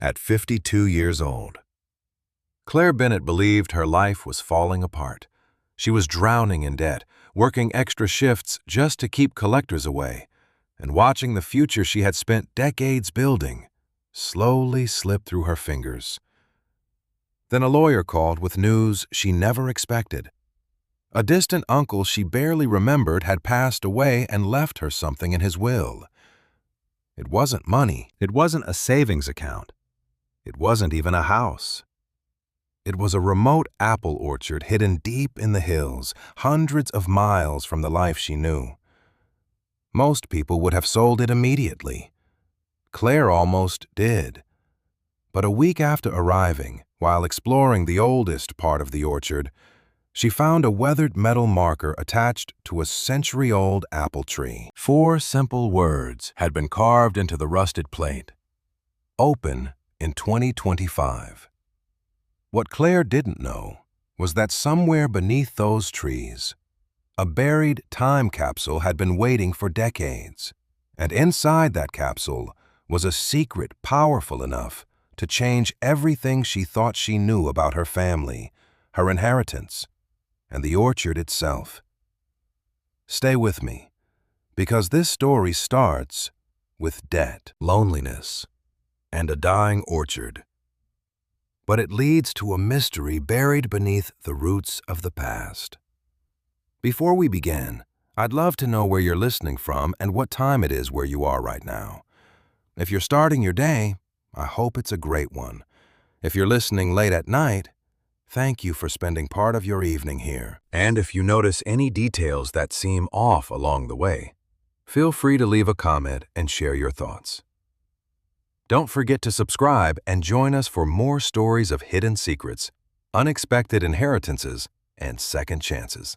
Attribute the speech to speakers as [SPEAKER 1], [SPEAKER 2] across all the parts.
[SPEAKER 1] at 52 years old. Claire Bennett believed her life was falling apart. She was drowning in debt, working extra shifts just to keep collectors away, and watching the future she had spent decades building slowly slip through her fingers. Then a lawyer called with news she never expected. A distant uncle she barely remembered had passed away and left her something in his will. It wasn't money. It wasn't a savings account. It wasn't even a house. It was a remote apple orchard hidden deep in the hills, hundreds of miles from the life she knew. Most people would have sold it immediately. Claire almost did. But a week after arriving, while exploring the oldest part of the orchard, she found a weathered metal marker attached to a century-old apple tree. 4 simple words had been carved into the rusted plate. Open in 2025. What Claire didn't know was that somewhere beneath those trees, a buried time capsule had been waiting for decades, and inside that capsule was a secret powerful enough to change everything she thought she knew about her family, her inheritance, and the orchard itself. Stay with me, because this story starts with debt, loneliness, and a dying orchard. But it leads to a mystery buried beneath the roots of the past. Before we begin, I'd love to know where you're listening from and what time it is where you are right now. If you're starting your day, I hope it's a great one. If you're listening late at night, thank you for spending part of your evening here. And if you notice any details that seem off along the way, feel free to leave a comment and share your thoughts. Don't forget to subscribe and join us for more stories of hidden secrets, unexpected inheritances, and second chances.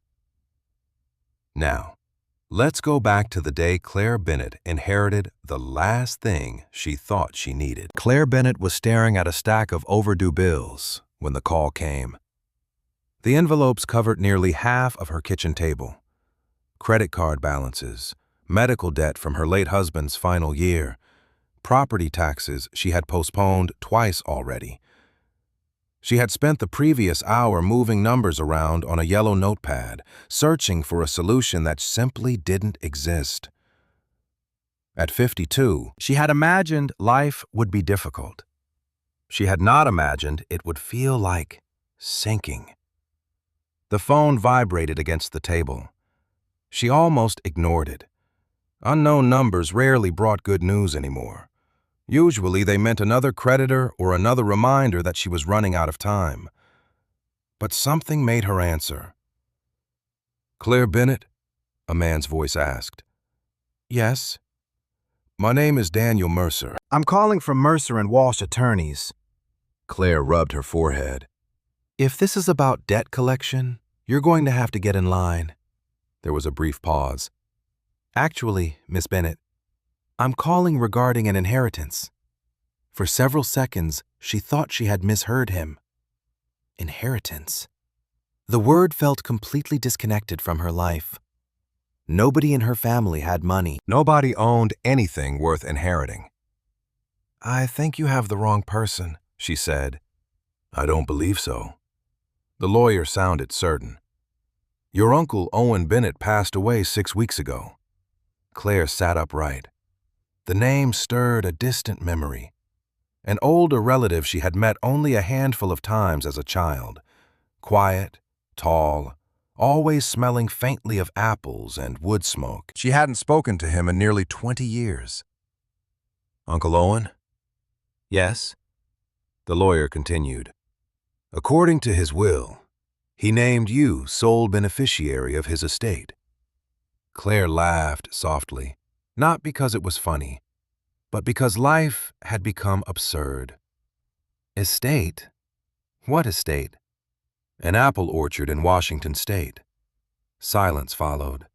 [SPEAKER 1] Now, let's go back to the day Claire Bennett inherited the last thing she thought she needed. Claire Bennett was staring at a stack of overdue bills when the call came. The envelopes covered nearly half of her kitchen table. Credit card balances, medical debt from her late husband's final year, property taxes she had postponed twice already. She had spent the previous hour moving numbers around on a yellow notepad, searching for a solution that simply didn't exist. At 52, she had imagined life would be difficult. She had not imagined it would feel like sinking. The phone vibrated against the table. She almost ignored it. Unknown numbers rarely brought good news anymore. Usually they meant another creditor or another reminder that she was running out of time. But something made her answer. "Claire Bennett?" a man's voice asked. "Yes." "My name is Daniel Mercer. I'm calling from Mercer and Walsh Attorneys." Claire rubbed her forehead. "If this is about debt collection, you're going to have to get in line." There was a brief pause. "Actually, Miss Bennett, I'm calling regarding an inheritance." For several seconds, she thought she had misheard him. Inheritance. The word felt completely disconnected from her life. Nobody in her family had money. Nobody owned anything worth inheriting. "I think you have the wrong person," she said. "I don't believe so." The lawyer sounded certain. "Your uncle Owen Bennett passed away 6 weeks ago." Claire sat upright. The name stirred a distant memory. An older relative she had met only a handful of times as a child. Quiet, tall, always smelling faintly of apples and wood smoke. She hadn't spoken to him in nearly 20 years. "Uncle Owen?" "Yes." The lawyer continued. "According to his will, he named you sole beneficiary of his estate." Claire laughed softly, not because it was funny, but because life had become absurd. Estate? What estate? An apple orchard in Washington State. Silence followed.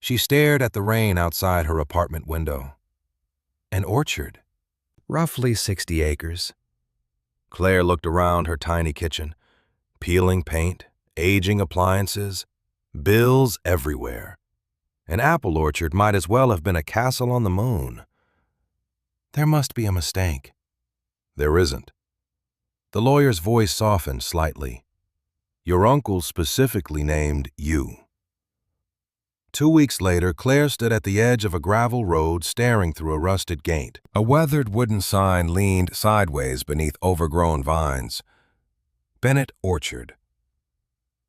[SPEAKER 1] She stared at the rain outside her apartment window. An orchard? Roughly 60 acres. Claire looked around her tiny kitchen. Peeling paint, aging appliances, bills everywhere. An apple orchard might as well have been a castle on the moon. There must be a mistake. There isn't. The lawyer's voice softened slightly. Your uncle specifically named you. 2 weeks later, Claire stood at the edge of a gravel road staring through a rusted gate. A weathered wooden sign leaned sideways beneath overgrown vines. Bennett Orchard.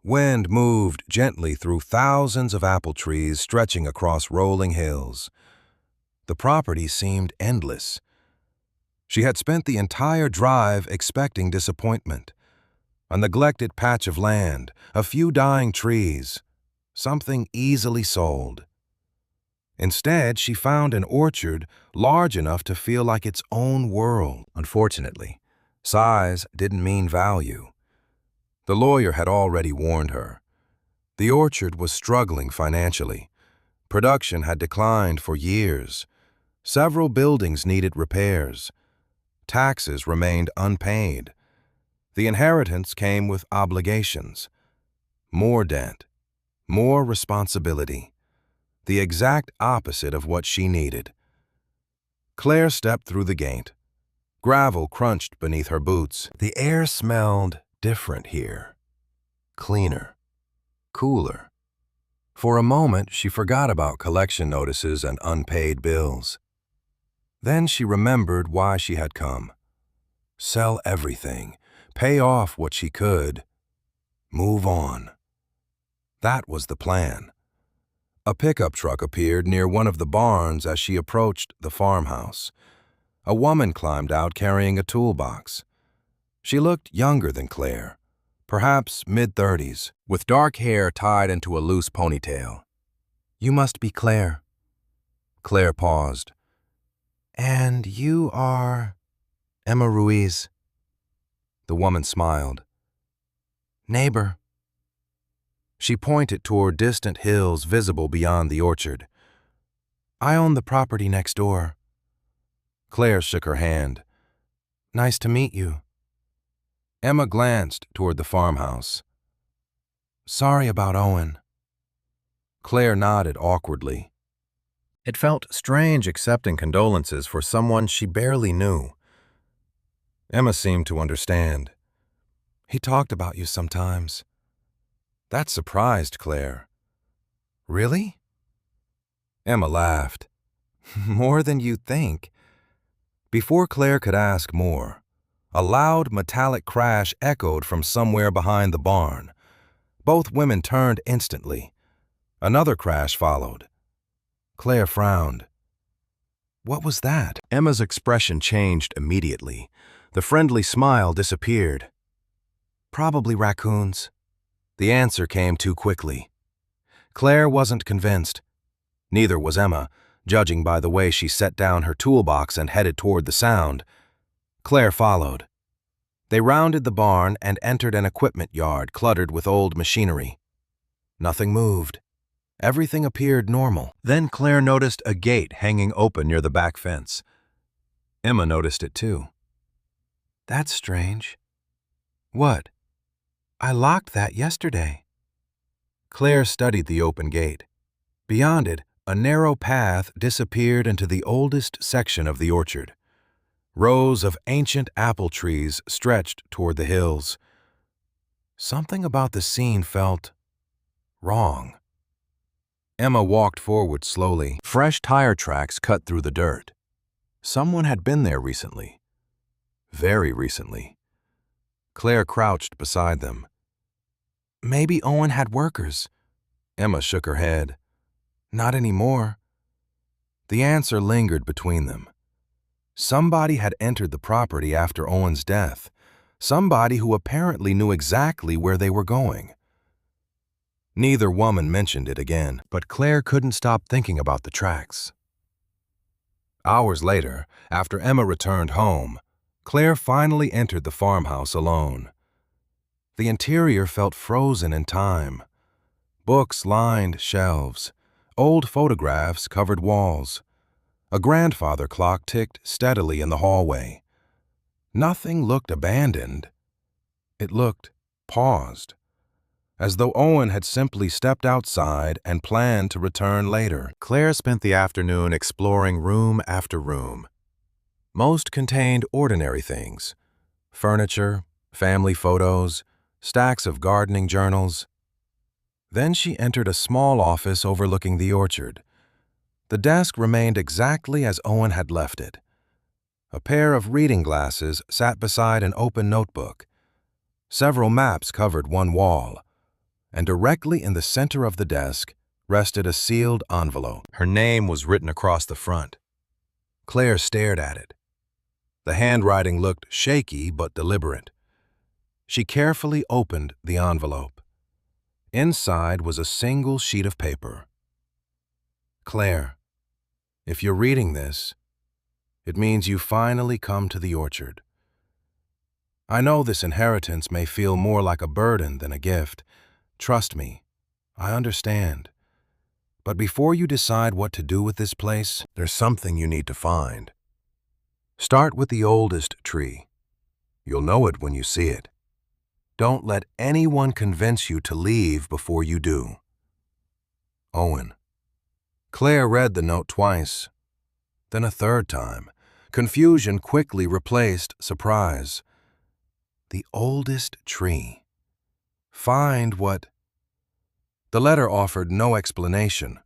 [SPEAKER 1] Wind moved gently through thousands of apple trees stretching across rolling hills. The property seemed endless. She had spent the entire drive expecting disappointment. A neglected patch of land, a few dying trees, something easily sold. Instead, she found an orchard large enough to feel like its own world. Unfortunately, size didn't mean value. The lawyer had already warned her. The orchard was struggling financially. Production had declined for years. Several buildings needed repairs. Taxes remained unpaid. The inheritance came with obligations. More debt, more responsibility. The exact opposite of what she needed. Claire stepped through the gate. Gravel crunched beneath her boots. The air smelled different here. Cleaner. Cooler. For a moment, she forgot about collection notices and unpaid bills. Then she remembered why she had come. Sell everything, pay off what she could, move on. That was the plan. A pickup truck appeared near one of the barns as she approached the farmhouse. A woman climbed out carrying a toolbox. She looked younger than Claire, perhaps mid-30s, with dark hair tied into a loose ponytail. You must be Claire. Claire paused. And you are Emma Ruiz. The woman smiled. Neighbor. She pointed toward distant hills visible beyond the orchard. I own the property next door. Claire shook her hand. Nice to meet you. Emma glanced toward the farmhouse. Sorry about Owen. Claire nodded awkwardly. It felt strange accepting condolences for someone she barely knew. Emma seemed to understand. He talked about you sometimes. That surprised Claire. Really? Emma laughed. More than you'd think. Before Claire could ask more, a loud metallic crash echoed from somewhere behind the barn. Both women turned instantly. Another crash followed. Claire frowned. What was that? Emma's expression changed immediately. The friendly smile disappeared. Probably raccoons. The answer came too quickly. Claire wasn't convinced. Neither was Emma, judging by the way she set down her toolbox and headed toward the sound. Claire followed. They rounded the barn and entered an equipment yard cluttered with old machinery. Nothing moved. Everything appeared normal. Then Claire noticed a gate hanging open near the back fence. Emma noticed it too. That's strange. What? I locked that yesterday. Claire studied the open gate. Beyond it, a narrow path disappeared into the oldest section of the orchard. Rows of ancient apple trees stretched toward the hills. Something about the scene felt wrong. Emma walked forward slowly. Fresh tire tracks cut through the dirt. Someone had been there recently. Very recently. Claire crouched beside them. Maybe Owen had workers. Emma shook her head. Not anymore. The answer lingered between them. Somebody had entered the property after Owen's death. Somebody who apparently knew exactly where they were going. Neither woman mentioned it again, but Claire couldn't stop thinking about the tracks. Hours later, after Emma returned home, Claire finally entered the farmhouse alone. The interior felt frozen in time. Books lined shelves. Old photographs covered walls. A grandfather clock ticked steadily in the hallway. Nothing looked abandoned. It looked paused, as though Owen had simply stepped outside and planned to return later. Claire spent the afternoon exploring room after room. Most contained ordinary things: furniture, family photos, stacks of gardening journals. Then she entered a small office overlooking the orchard. The desk remained exactly as Owen had left it. A pair of reading glasses sat beside an open notebook. Several maps covered one wall, and directly in the center of the desk rested a sealed envelope. Her name was written across the front. Claire stared at it. The handwriting looked shaky but deliberate. She carefully opened the envelope. Inside was a single sheet of paper. Claire, if you're reading this, it means you finally come to the orchard. I know this inheritance may feel more like a burden than a gift. Trust me, I understand. But before you decide what to do with this place, there's something you need to find. Start with the oldest tree. You'll know it when you see it. Don't let anyone convince you to leave before you do. Owen. Claire read the note twice, then a third time. Confusion quickly replaced surprise. The oldest tree. Find what? The letter offered no explanation.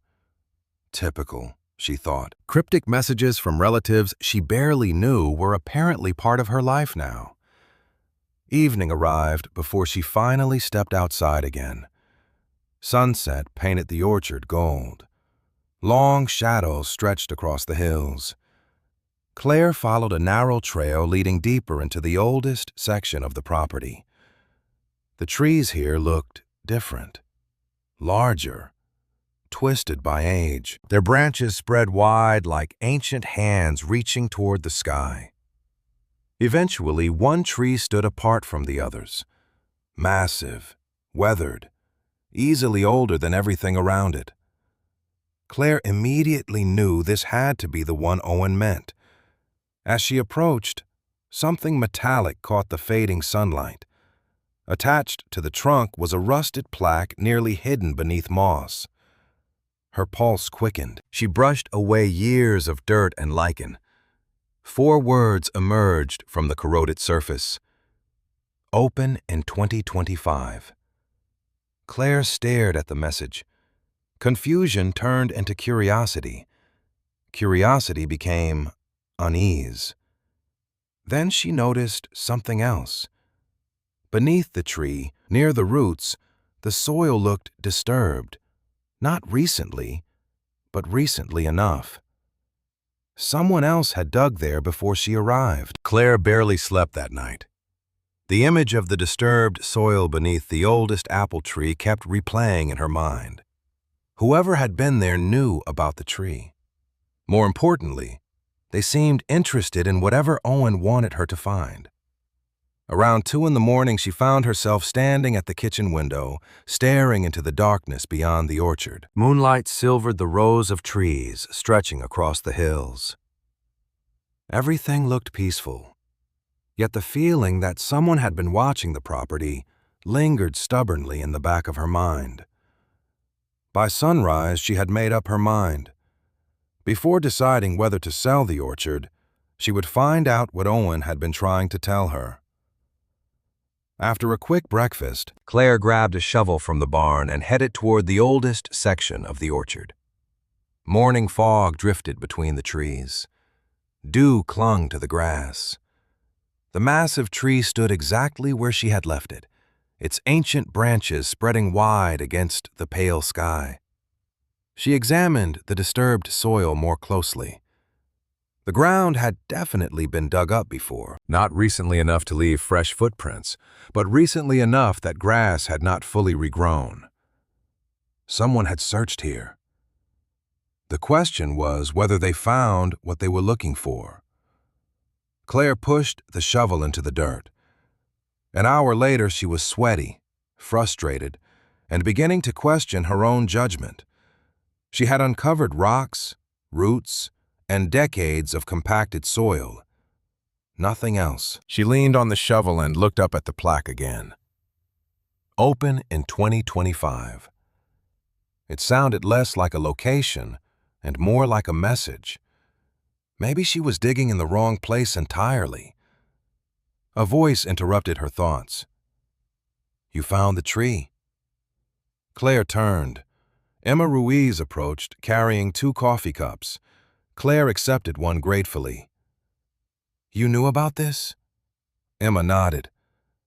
[SPEAKER 1] Typical, she thought. Cryptic messages from relatives she barely knew were apparently part of her life now. Evening arrived before she finally stepped outside again. Sunset painted the orchard gold. Long shadows stretched across the hills. Claire followed a narrow trail leading deeper into the oldest section of the property. The trees here looked different, larger, twisted by age. Their branches spread wide like ancient hands reaching toward the sky. Eventually, one tree stood apart from the others. Massive, weathered, easily older than everything around it. Claire immediately knew this had to be the one Owen meant. As she approached, something metallic caught the fading sunlight. Attached to the trunk was a rusted plaque nearly hidden beneath moss. Her pulse quickened. She brushed away years of dirt and lichen. 4 words emerged from the corroded surface. Open in 2025. Claire stared at the message. Confusion turned into curiosity. Curiosity became unease. Then she noticed something else. Beneath the tree, near the roots, the soil looked disturbed. Not recently, but recently enough. Someone else had dug there before she arrived. Claire barely slept that night. The image of the disturbed soil beneath the oldest apple tree kept replaying in her mind. Whoever had been there knew about the tree. More importantly, they seemed interested in whatever Owen wanted her to find. Around 2 in the morning, she found herself standing at the kitchen window, staring into the darkness beyond the orchard. Moonlight silvered the rows of trees stretching across the hills. Everything looked peaceful, yet the feeling that someone had been watching the property lingered stubbornly in the back of her mind. By sunrise, she had made up her mind. Before deciding whether to sell the orchard, she would find out what Owen had been trying to tell her. After a quick breakfast, Claire grabbed a shovel from the barn and headed toward the oldest section of the orchard. Morning fog drifted between the trees. Dew clung to the grass. The massive tree stood exactly where she had left it, its ancient branches spreading wide against the pale sky. She examined the disturbed soil more closely. The ground had definitely been dug up before, not recently enough to leave fresh footprints, but recently enough that grass had not fully regrown. Someone had searched here. The question was whether they found what they were looking for. Claire pushed the shovel into the dirt. An hour later, she was sweaty, frustrated, and beginning to question her own judgment. She had uncovered rocks, roots, and decades of compacted soil. Nothing else. She leaned on the shovel and looked up at the plaque again. Open in 2025. It sounded less like a location and more like a message. Maybe she was digging in the wrong place entirely. A voice interrupted her thoughts. "You found the tree." Claire turned. Emma Ruiz approached, carrying 2 coffee cups. Claire accepted one gratefully. "You knew about this?" Emma nodded.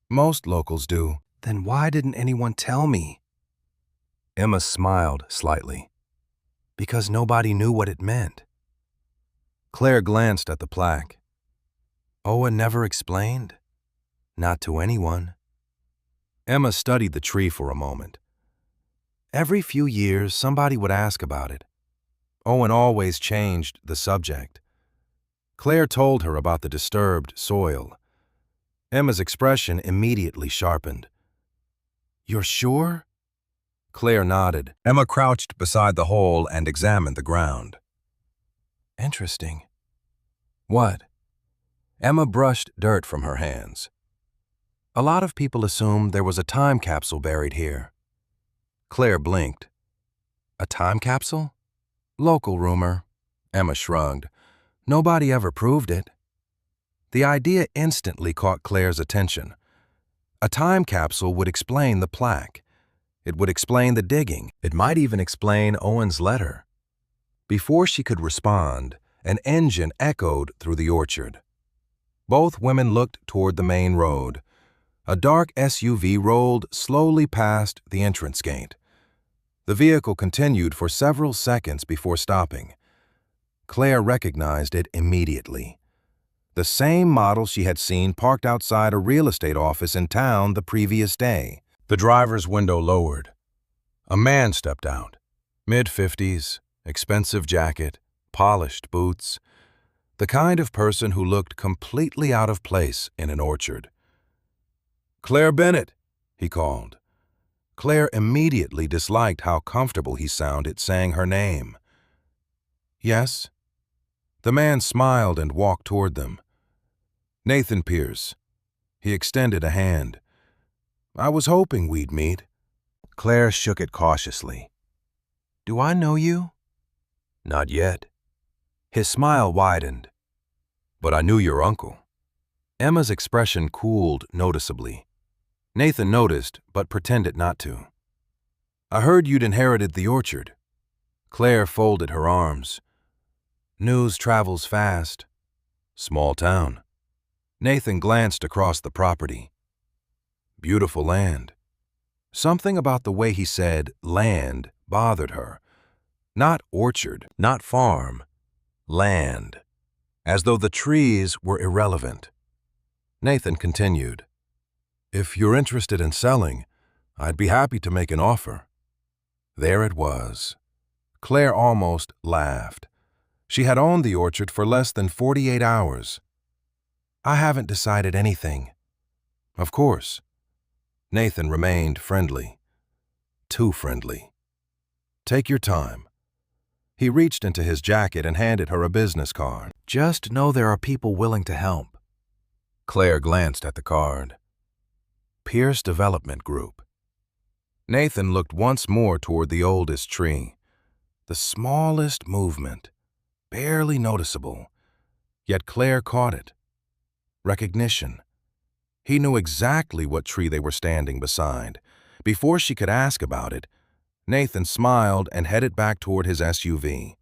[SPEAKER 1] "Most locals do." "Then why didn't anyone tell me?" Emma smiled slightly. "Because nobody knew what it meant." Claire glanced at the plaque. "Owen never explained?" "Not to anyone." Emma studied the tree for a moment. Every few years, somebody would ask about it. Owen always changed the subject. Claire told her about the disturbed soil. Emma's expression immediately sharpened. "You're sure?" Claire nodded. Emma crouched beside the hole and examined the ground. "Interesting." "What?" Emma brushed dirt from her hands. "A lot of people assumed there was a time capsule buried here." Claire blinked. "A time capsule?" "Local rumor." Emma shrugged. "Nobody ever proved it." The idea instantly caught Claire's attention. A time capsule would explain the plaque. It would explain the digging. It might even explain Owen's letter. Before she could respond, an engine echoed through the orchard. Both women looked toward the main road. A dark SUV rolled slowly past the entrance gate. The vehicle continued for several seconds before stopping. Claire recognized it immediately. The same model she had seen parked outside a real estate office in town the previous day. The driver's window lowered. A man stepped out. Mid-50s, expensive jacket, polished boots. The kind of person who looked completely out of place in an orchard. "Claire Bennett," he called. Claire immediately disliked how comfortable he sounded saying her name. "Yes?" The man smiled and walked toward them. "Nathan Pierce." He extended a hand. "I was hoping we'd meet." Claire shook it cautiously. "Do I know you?" "Not yet." His smile widened. "But I knew your uncle." Emma's expression cooled noticeably. Nathan noticed, but pretended not to. "I heard you'd inherited the orchard." Claire folded her arms. "News travels fast." "Small town." Nathan glanced across the property. "Beautiful land." Something about the way he said land bothered her. Not orchard, not farm. Land. As though the trees were irrelevant. Nathan continued. "If you're interested in selling, I'd be happy to make an offer." There it was. Claire almost laughed. She had owned the orchard for less than 48 hours. "I haven't decided anything." "Of course." Nathan remained friendly. Too friendly. "Take your time." He reached into his jacket and handed her a business card. "Just know there are people willing to help." Claire glanced at the card. Pierce Development Group. Nathan looked once more toward the oldest tree. The smallest movement, barely noticeable, yet Claire caught it. Recognition. He knew exactly what tree they were standing beside. Before she could ask about it, Nathan smiled and headed back toward his SUV.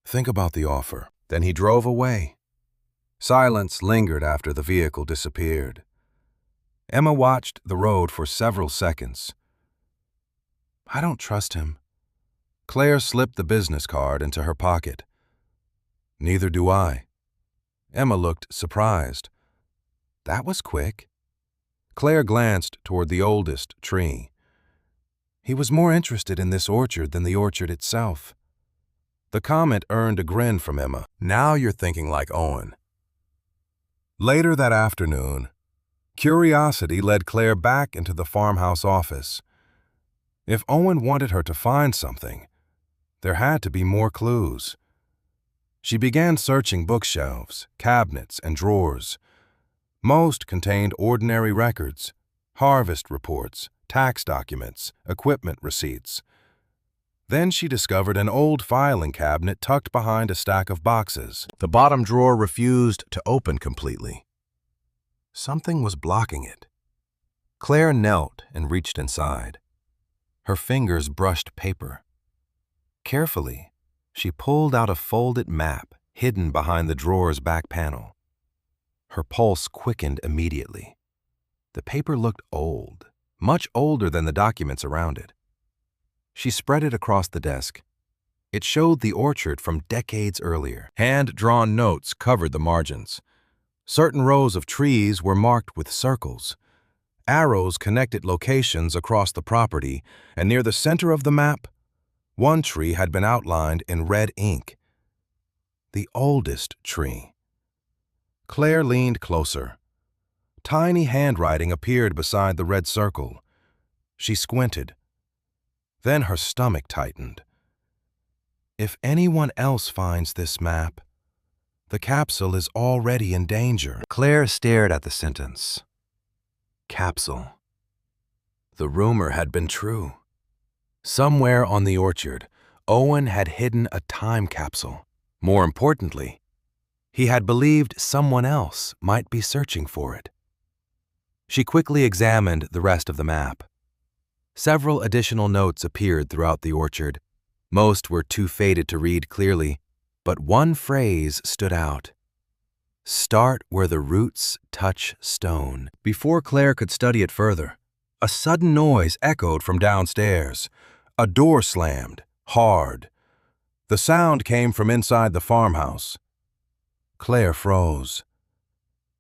[SPEAKER 1] "Think about the offer." Then he drove away. Silence lingered after the vehicle disappeared. Emma watched the road for several seconds. "I don't trust him." Claire slipped the business card into her pocket. "Neither do I." Emma looked surprised. "That was quick." Claire glanced toward the oldest tree. "He was more interested in this orchard than the orchard itself." The comment earned a grin from Emma. "Now you're thinking like Owen." Later that afternoon, curiosity led Claire back into the farmhouse office. If Owen wanted her to find something, there had to be more clues. She began searching bookshelves, cabinets, and drawers. Most contained ordinary records, harvest reports, tax documents, equipment receipts. Then she discovered an old filing cabinet tucked behind a stack of boxes. The bottom drawer refused to open completely. Something was blocking it. Claire knelt and reached inside. Her fingers brushed paper. Carefully, she pulled out a folded map hidden behind the drawer's back panel. Her pulse quickened immediately. The paper looked old, much older than the documents around it. She spread it across the desk. It showed the orchard from decades earlier. Hand-drawn notes covered the margins. Certain rows of trees were marked with circles. Arrows connected locations across the property, and near the center of the map, one tree had been outlined in red ink. The oldest tree. Claire leaned closer. Tiny handwriting appeared beside the red circle. She squinted. Then her stomach tightened. If anyone else finds this map, the capsule is already in danger. Claire stared at the sentence. Capsule. The rumor had been true. Somewhere on the orchard, Owen had hidden a time capsule. More importantly, he had believed someone else might be searching for it. She quickly examined the rest of the map. Several additional notes appeared throughout the orchard. Most were too faded to read clearly, but one phrase stood out. Start where the roots touch stone. Before Claire could study it further, a sudden noise echoed from downstairs. A door slammed, hard. The sound came from inside the farmhouse. Claire froze.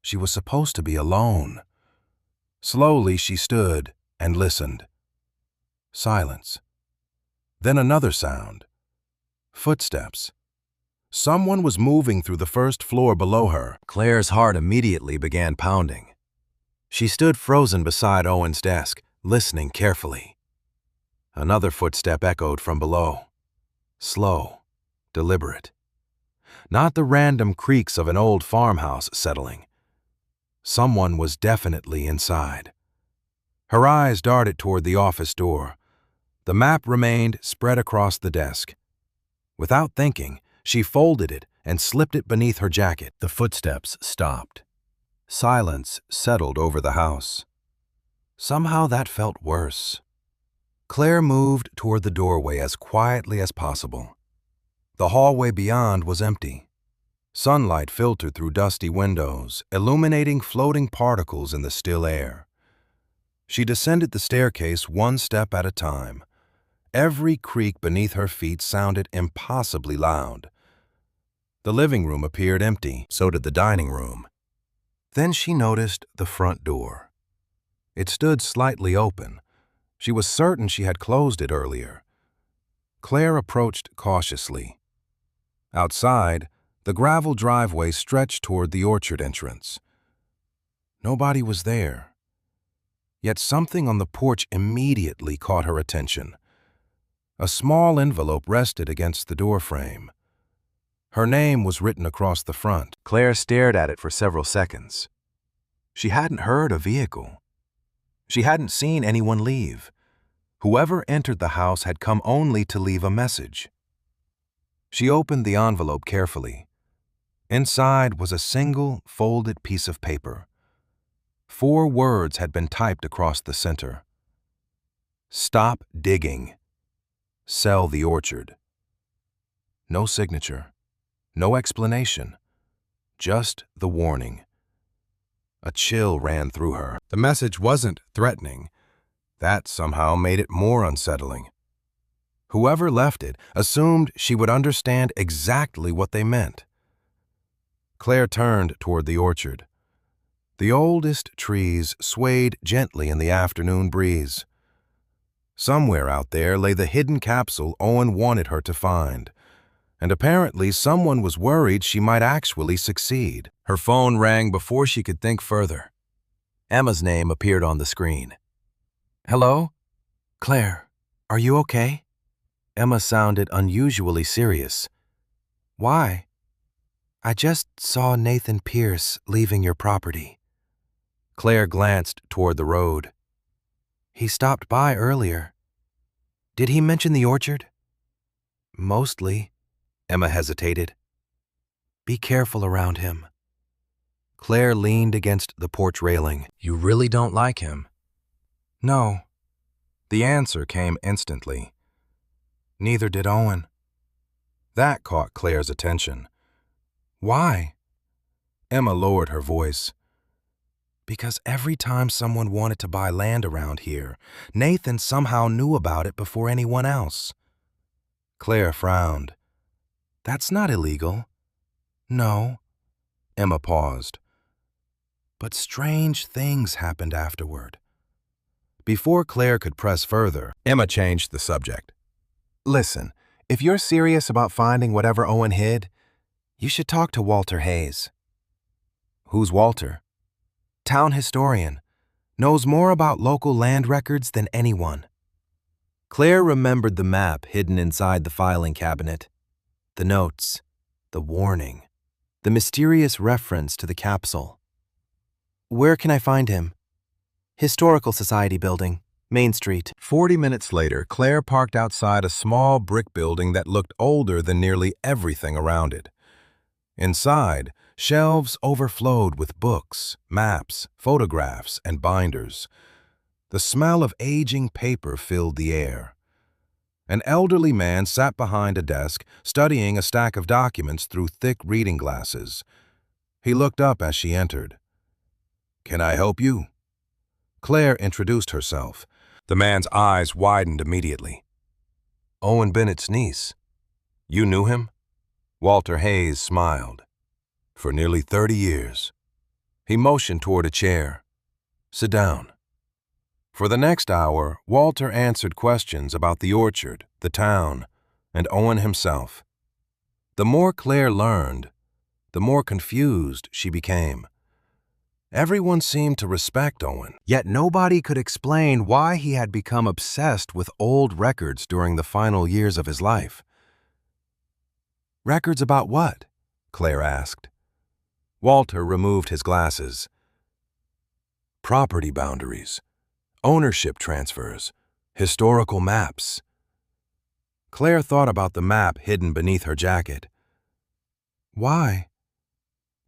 [SPEAKER 1] She was supposed to be alone. Slowly she stood and listened. Silence. Then another sound. Footsteps. Someone was moving through the first floor below her. Claire's heart immediately began pounding. She stood frozen beside Owen's desk, listening carefully. Another footstep echoed from below. Slow, deliberate. Not the random creaks of an old farmhouse settling. Someone was definitely inside. Her eyes darted toward the office door. The map remained spread across the desk. Without thinking, she folded it and slipped it beneath her jacket. The footsteps stopped. Silence settled over the house. Somehow that felt worse. Claire moved toward the doorway as quietly as possible. The hallway beyond was empty. Sunlight filtered through dusty windows, illuminating floating particles in the still air. She descended the staircase one step at a time. Every creak beneath her feet sounded impossibly loud. The living room appeared empty, so did the dining room. Then she noticed the front door. It stood slightly open. She was certain she had closed it earlier. Claire approached cautiously. Outside, the gravel driveway stretched toward the orchard entrance. Nobody was there. Yet something on the porch immediately caught her attention. A small envelope rested against the doorframe. Her name was written across the front. Claire stared at it for several seconds. She hadn't heard a vehicle. She hadn't seen anyone leave. Whoever entered the house had come only to leave a message. She opened the envelope carefully. Inside was a single, folded piece of paper. 4 words had been typed across the center. Stop digging. Sell the orchard. No signature. No explanation. Just the warning. A chill ran through her. The message wasn't threatening. That somehow made it more unsettling. Whoever left it assumed she would understand exactly what they meant. Claire turned toward the orchard. The oldest trees swayed gently in the afternoon breeze. Somewhere out there lay the hidden capsule Owen wanted her to find. And apparently someone was worried she might actually succeed. Her phone rang before she could think further. Emma's name appeared on the screen. Hello? Claire, are you okay? Emma sounded unusually serious. Why? I just saw Nathan Pierce leaving your property. Claire glanced toward the road. He stopped by earlier. Did he mention the orchard? Mostly, Emma hesitated. Be careful around him. Claire leaned against the porch railing. You really don't like him? No. The answer came instantly. Neither did Owen. That caught Claire's attention. Why? Emma lowered her voice. Because every time someone wanted to buy land around here, Nathan somehow knew about it before anyone else. Claire frowned. That's not illegal. No. Emma paused. But strange things happened afterward. Before Claire could press further, Emma changed the subject. Listen, if you're serious about finding whatever Owen hid, you should talk to Walter Hayes. Who's Walter? Town historian. Knows more about local land records than anyone. Claire remembered the map hidden inside the filing cabinet. The notes, the warning, the mysterious reference to the capsule. Where can I find him? Historical Society building, Main Street. 40 minutes later, Claire parked outside a small brick building that looked older than nearly everything around it. Inside, shelves overflowed with books, maps, photographs, and binders. The smell of aging paper filled the air. An elderly man sat behind a desk, studying a stack of documents through thick reading glasses. He looked up as she entered. Can I help you? Claire introduced herself. The man's eyes widened immediately. Owen Bennett's niece. You knew him? Walter Hayes smiled. For nearly 30 years. He motioned toward a chair. Sit down. For the next hour, Walter answered questions about the orchard, the town, and Owen himself. The more Claire learned, the more confused she became. Everyone seemed to respect Owen, yet nobody could explain why he had become obsessed with old records during the final years of his life. Records about what? Claire asked. Walter removed his glasses. Property boundaries, ownership transfers, historical maps. Claire thought about the map hidden beneath her jacket. Why?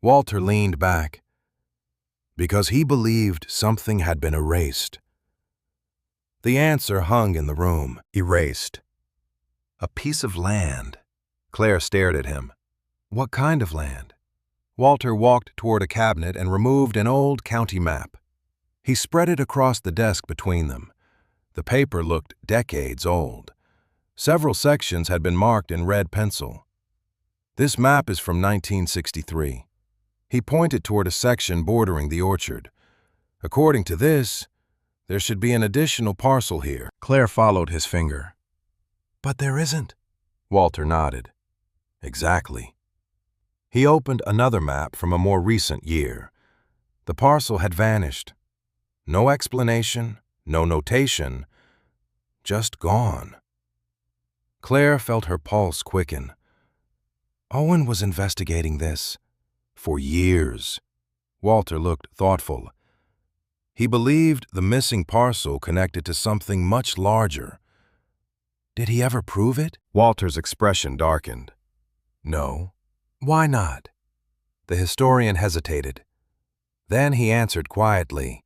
[SPEAKER 1] Walter leaned back. Because he believed something had been erased. The answer hung in the room, erased. A piece of land. Claire stared at him. What kind of land? Walter walked toward a cabinet and removed an old county map. He spread it across the desk between them. The paper looked decades old. Several sections had been marked in red pencil. This map is from 1963. He pointed toward a section bordering the orchard. According to this, there should be an additional parcel here. Claire followed his finger. But there isn't. Walter nodded. Exactly. He opened another map from a more recent year. The parcel had vanished. No explanation, no notation, just gone. Claire felt her pulse quicken. Owen was investigating this. For years. Walter looked thoughtful. He believed the missing parcel connected to something much larger. Did he ever prove it? Walter's expression darkened. No. Why not? The historian hesitated. Then he answered quietly.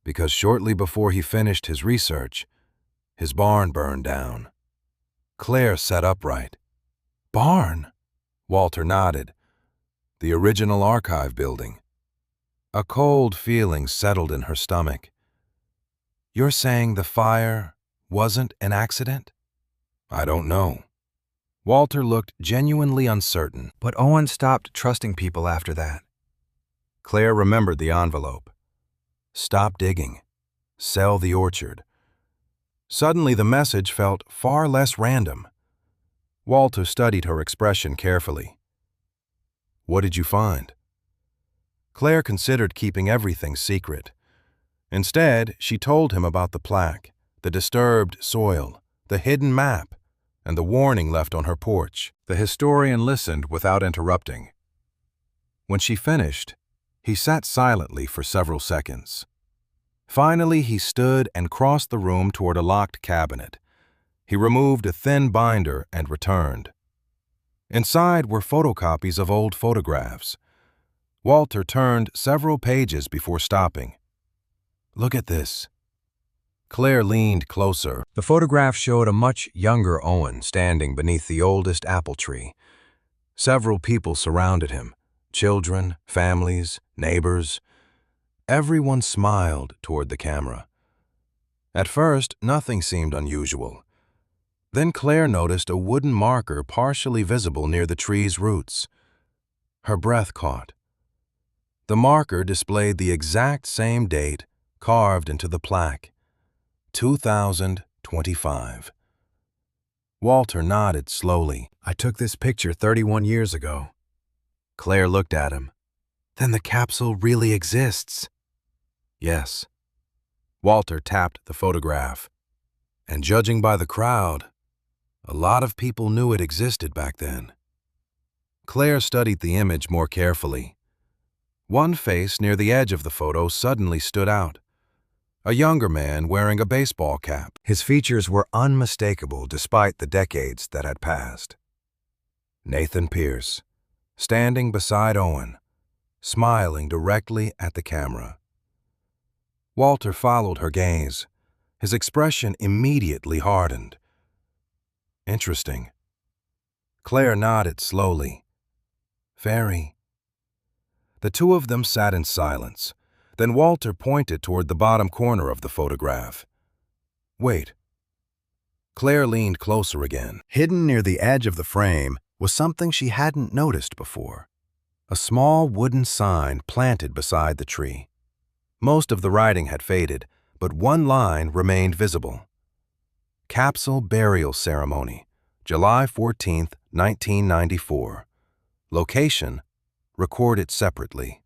[SPEAKER 1] Because shortly before he finished his research, his barn burned down. Claire sat upright. Barn? Walter nodded. The original archive building. A cold feeling settled in her stomach. You're saying the fire wasn't an accident? I don't know. Walter looked genuinely uncertain, but Owen stopped trusting people after that. Claire remembered the envelope. Stop digging. Sell the orchard. Suddenly the message felt far less random. Walter studied her expression carefully. What did you find? Claire considered keeping everything secret. Instead, she told him about the plaque, the disturbed soil, the hidden map, and the warning left on her porch. The historian listened without interrupting. When she finished, he sat silently for several seconds. Finally, he stood and crossed the room toward a locked cabinet. He removed a thin binder and returned. Inside were photocopies of old photographs. Walter turned several pages before stopping. "Look at this." Claire leaned closer. The photograph showed a much younger Owen standing beneath the oldest apple tree. Several people surrounded him: children, families, neighbors. Everyone smiled toward the camera. At first, nothing seemed unusual. Then Claire noticed a wooden marker partially visible near the tree's roots. Her breath caught. The marker displayed the exact same date carved into the plaque: 2025. Walter nodded slowly. "I took this picture 31 years ago." Claire looked at him. "Then the capsule really exists?" "Yes." Walter tapped the photograph. "And judging by the crowd, a lot of people knew it existed back then." Claire studied the image more carefully. One face near the edge of the photo suddenly stood out: a younger man wearing a baseball cap. His features were unmistakable despite the decades that had passed. Nathan Pierce, standing beside Owen, smiling directly at the camera. Walter followed her gaze. His expression immediately hardened. "Interesting." Claire nodded slowly. "Very." The two of them sat in silence. Then Walter pointed toward the bottom corner of the photograph. "Wait." Claire leaned closer again. Hidden near the edge of the frame was something she hadn't noticed before: a small wooden sign planted beside the tree. Most of the writing had faded, but one line remained visible: "Capsule Burial Ceremony, July 14, 1994. Location, recorded separately."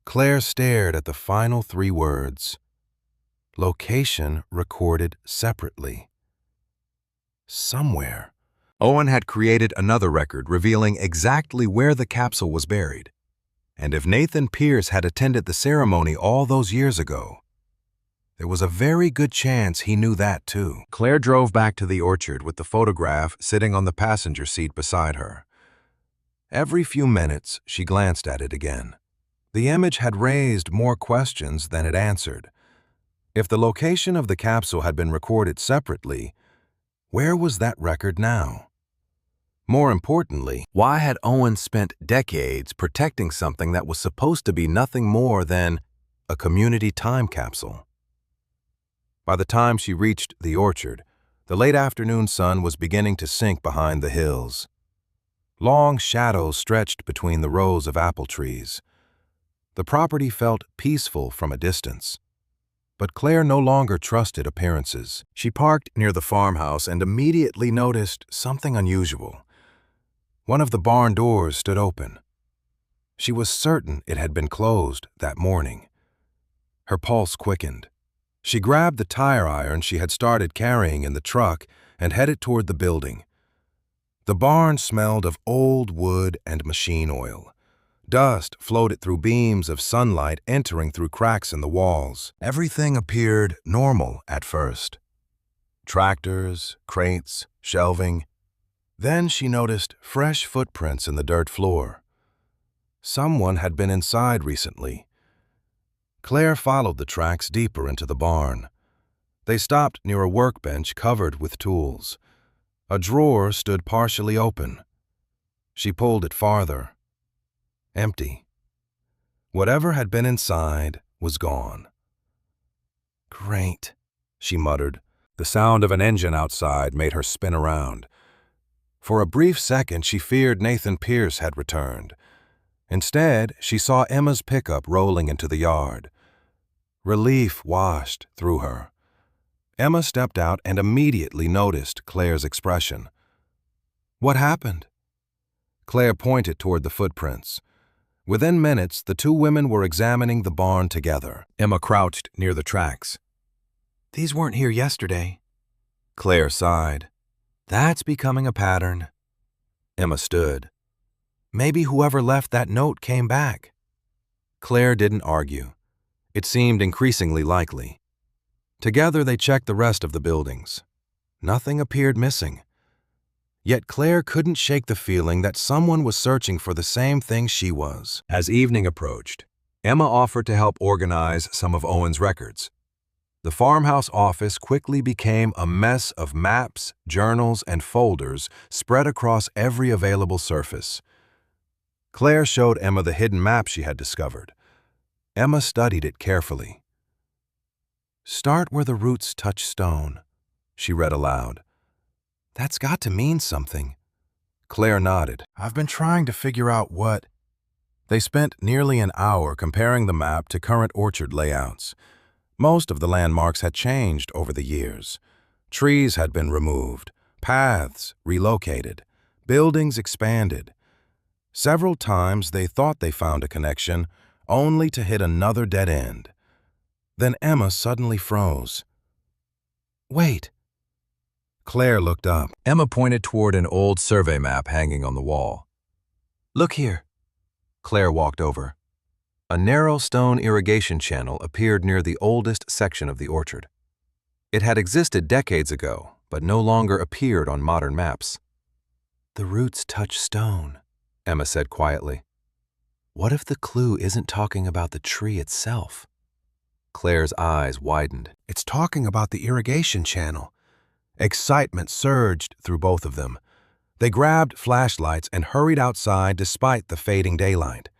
[SPEAKER 1] Claire stared at the final three words. Location recorded separately. Somewhere, Owen had created another record revealing exactly where the capsule was buried. And if Nathan Pierce had attended the ceremony all those years ago, there was a very good chance he knew that too. Claire drove back to the orchard with the photograph sitting on the passenger seat beside her. Every few minutes, she glanced at it again. The image had raised more questions than it answered. If the location of the capsule had been recorded separately, where was that record now? More importantly, why had Owen spent decades protecting something that was supposed to be nothing more than a community time capsule? By the time she reached the orchard, the late afternoon sun was beginning to sink behind the hills. Long shadows stretched between the rows of apple trees. The property felt peaceful from a distance. But Claire no longer trusted appearances. She parked near the farmhouse and immediately noticed something unusual. One of the barn doors stood open. She was certain it had been closed that morning. Her pulse quickened. She grabbed the tire iron she had started carrying in the truck and headed toward the building. The barn smelled of old wood and machine oil. Dust floated through beams of sunlight entering through cracks in the walls. Everything appeared normal at first. Tractors, crates, shelving. Then she noticed fresh footprints in the dirt floor. Someone had been inside recently. Claire followed the tracks deeper into the barn. They stopped near a workbench covered with tools. A drawer stood partially open. She pulled it farther. Empty. Whatever had been inside was gone. "Great," she muttered. The sound of an engine outside made her spin around. For a brief second, she feared Nathan Pierce had returned. Instead, she saw Emma's pickup rolling into the yard. Relief washed through her. Emma stepped out and immediately noticed Claire's expression. "What happened?" Claire pointed toward the footprints. Within minutes, the two women were examining the barn together. Emma crouched near the tracks. "These weren't here yesterday." Claire sighed. "That's becoming a pattern." Emma stood. "Maybe whoever left that note came back." Claire didn't argue. It seemed increasingly likely. Together they checked the rest of the buildings. Nothing appeared missing. Yet Claire couldn't shake the feeling that someone was searching for the same thing she was. As evening approached, Emma offered to help organize some of Owen's records. The farmhouse office quickly became a mess of maps, journals, and folders spread across every available surface. Claire showed Emma the hidden map she had discovered. Emma studied it carefully. "Start where the roots touch stone," she read aloud. "That's got to mean something." Claire nodded. "I've been trying to figure out what." They spent nearly an hour comparing the map to current orchard layouts. Most of the landmarks had changed over the years. Trees had been removed, paths relocated, buildings expanded. Several times they thought they found a connection, only to hit another dead end. Then Emma suddenly froze. "Wait." Claire looked up. Emma pointed toward an old survey map hanging on the wall. "Look here." Claire walked over. A narrow stone irrigation channel appeared near the oldest section of the orchard. It had existed decades ago, but no longer appeared on modern maps. "The roots touch stone," Emma said quietly. "What if the clue isn't talking about the tree itself?" Claire's eyes widened. "It's talking about the irrigation channel." Excitement surged through both of them. They grabbed flashlights and hurried outside despite the fading daylight.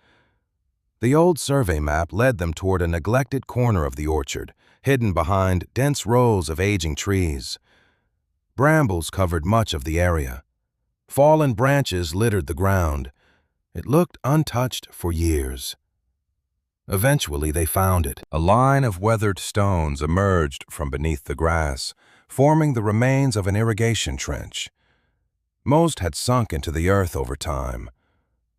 [SPEAKER 1] The old survey map led them toward a neglected corner of the orchard, hidden behind dense rows of aging trees. Brambles covered much of the area. Fallen branches littered the ground. It looked untouched for years. Eventually, they found it. A line of weathered stones emerged from beneath the grass, forming the remains of an irrigation trench. Most had sunk into the earth over time.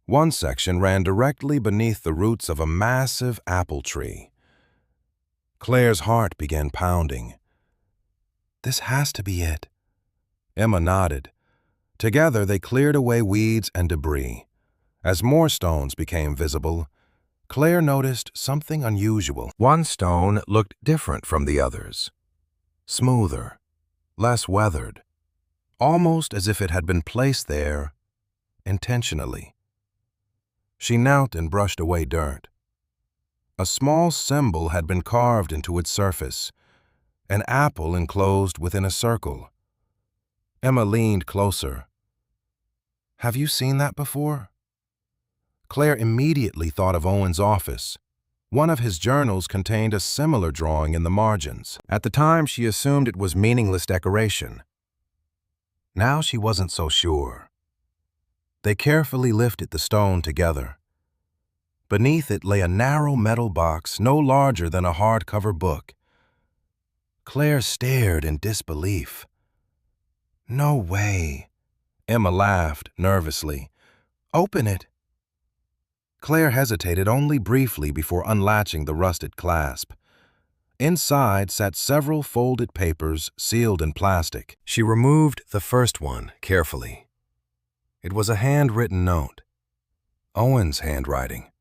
[SPEAKER 1] One section ran directly beneath the roots of a massive apple tree. Claire's heart began pounding. "This has to be it." Emma nodded. Together, they cleared away weeds and debris. As more stones became visible, Claire noticed something unusual. One stone looked different from the others. Smoother, less weathered, almost as if it had been placed there intentionally. She knelt and brushed away dirt. A small symbol had been carved into its surface, an apple enclosed within a circle. Emma leaned closer. "Have you seen that before?" Claire immediately thought of Owen's office. One of his journals contained a similar drawing in the margins. At the time, she assumed it was meaningless decoration. Now she wasn't so sure. They carefully lifted the stone together. Beneath it lay a narrow metal box no larger than a hardcover book. Claire stared in disbelief. "No way." Emma laughed nervously. "Open it." Claire hesitated only briefly before unlatching the rusted clasp. Inside sat several folded papers sealed in plastic. She removed the first one carefully. It was a handwritten note. Owen's handwriting.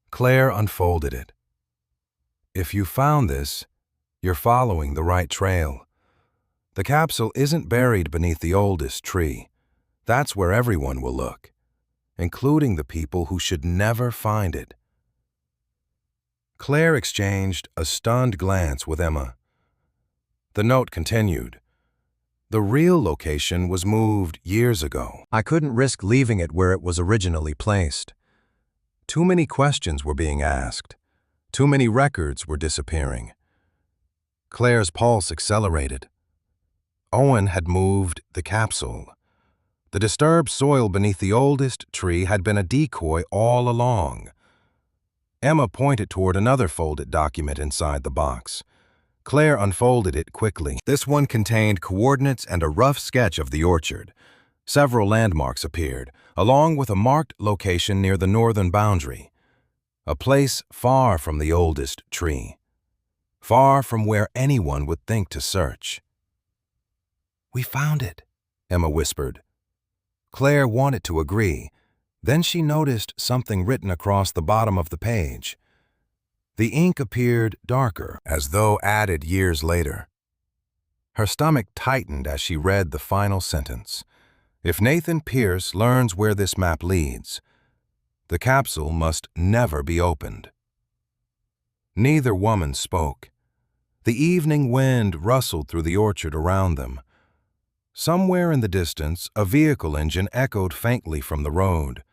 [SPEAKER 1] Claire unfolded it. "If you found this, you're following the right trail. The capsule isn't buried beneath the oldest tree. That's where everyone will look, including the people who should never find it." Claire exchanged a stunned glance with Emma. The note continued. "The real location was moved years ago. I couldn't risk leaving it where it was originally placed. Too many questions were being asked. Too many records were disappearing." Claire's pulse accelerated. Owen had moved the capsule. The disturbed soil beneath the oldest tree had been a decoy all along. Emma pointed toward another folded document inside the box. Claire unfolded it quickly. This one contained coordinates and a rough sketch of the orchard. Several landmarks appeared, along with a marked location near the northern boundary. A place far from the oldest tree. Far from where anyone would think to search. "We found it," Emma whispered. Claire wanted to agree. Then she noticed something written across the bottom of the page. The ink appeared darker, as though added years later. Her stomach tightened as she read the final sentence. If Nathan Pierce learns where this map leads, the capsule must never be opened. Neither woman spoke. The evening wind rustled through the orchard around them. Somewhere in the distance, a vehicle engine echoed faintly from the road.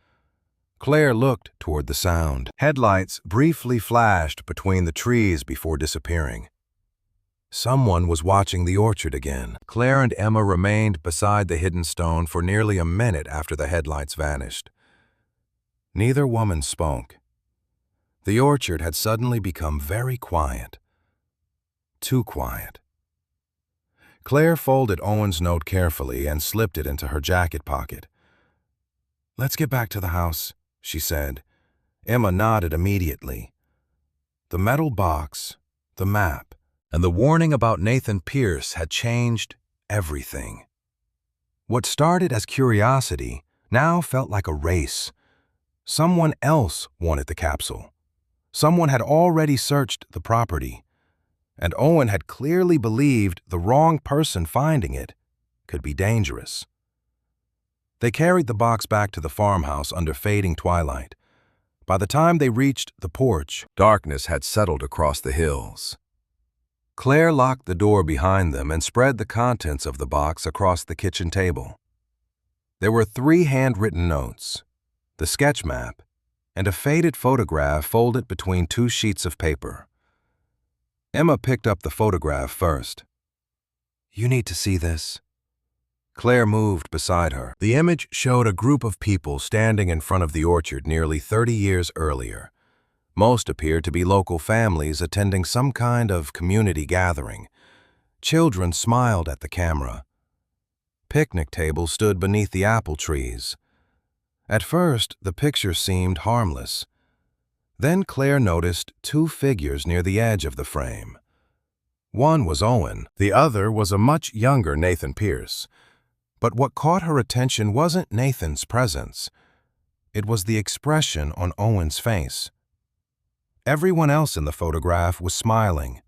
[SPEAKER 1] Claire looked toward the sound. Headlights briefly flashed between the trees before disappearing. Someone was watching the orchard again. Claire and Emma remained beside the hidden stone for nearly a minute after the headlights vanished. Neither woman spoke. The orchard had suddenly become very quiet. Too quiet. Claire folded Owen's note carefully and slipped it into her jacket pocket. "Let's get back to the house," she said. Emma nodded immediately. The metal box, the map, and the warning about Nathan Pierce had changed everything. What started as curiosity now felt like a race. Someone else wanted the capsule. Someone had already searched the property, and Owen had clearly believed the wrong person finding it could be dangerous. They carried the box back to the farmhouse under fading twilight. By the time they reached the porch, darkness had settled across the hills. Claire locked the door behind them and spread the contents of the box across the kitchen table. There were 3 handwritten notes, the sketch map, and a faded photograph folded between 2 sheets of paper. Emma picked up the photograph first. "You need to see this." Claire moved beside her. The image showed a group of people standing in front of the orchard nearly 30 years earlier. Most appeared to be local families attending some kind of community gathering. Children smiled at the camera. Picnic tables stood beneath the apple trees. At first, the picture seemed harmless. Then Claire noticed 2 figures near the edge of the frame. One was Owen, the other was a much younger Nathan Pierce. But what caught her attention wasn't Nathan's presence. It was the expression on Owen's face. Everyone else in the photograph was smiling.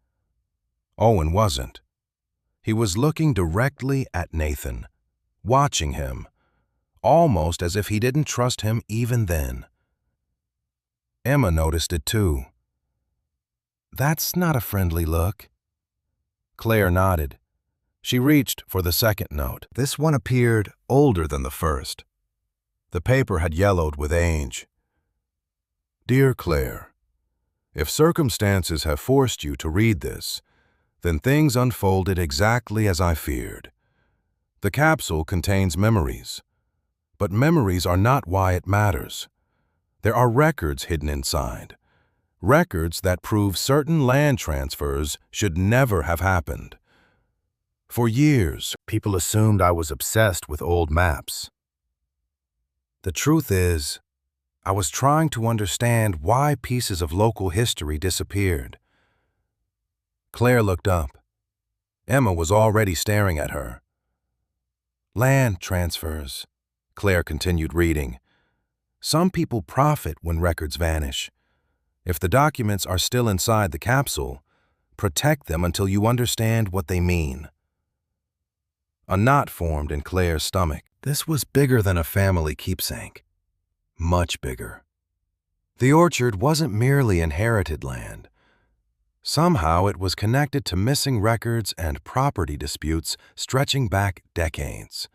[SPEAKER 1] Owen wasn't. He was looking directly at Nathan, watching him, almost as if he didn't trust him even then. Emma noticed it too. "That's not a friendly look." Claire nodded. She reached for the second note. This one appeared older than the first. The paper had yellowed with age. "Dear Claire, if circumstances have forced you to read this, then things unfolded exactly as I feared. The capsule contains memories, but memories are not why it matters. There are records hidden inside, records that prove certain land transfers should never have happened. For years, people assumed I was obsessed with old maps. The truth is, I was trying to understand why pieces of local history disappeared." Claire looked up. Emma was already staring at her. "Land transfers," Claire continued reading. "Some people profit when records vanish. If the documents are still inside the capsule, protect them until you understand what they mean." A knot formed in Claire's stomach. This was bigger than a family keepsake. Much bigger. The orchard wasn't merely inherited land. Somehow it was connected to missing records and property disputes stretching back decades.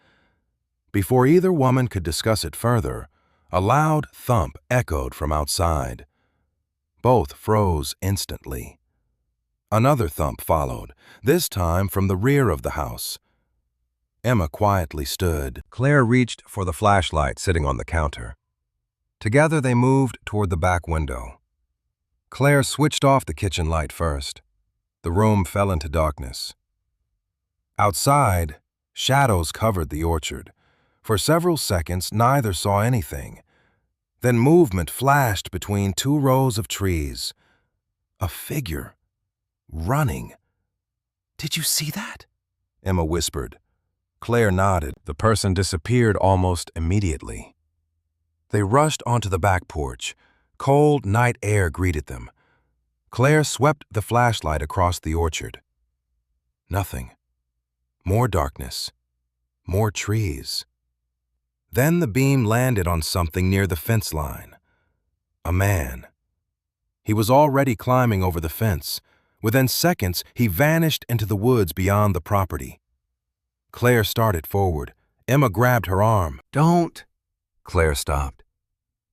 [SPEAKER 1] Before either woman could discuss it further, a loud thump echoed from outside. Both froze instantly. Another thump followed, this time from the rear of the house. Emma quietly stood. Claire reached for the flashlight sitting on the counter. Together they moved toward the back window. Claire switched off the kitchen light first. The room fell into darkness. Outside, shadows covered the orchard. For several seconds, neither saw anything. Then movement flashed between 2 rows of trees. A figure. Running. "Did you see that?" Emma whispered. Claire nodded. The person disappeared almost immediately. They rushed onto the back porch. Cold night air greeted them. Claire swept the flashlight across the orchard. Nothing. More darkness. More trees. Then the beam landed on something near the fence line. A man. He was already climbing over the fence. Within seconds, he vanished into the woods beyond the property. Claire started forward. Emma grabbed her arm. "Don't!" Claire stopped.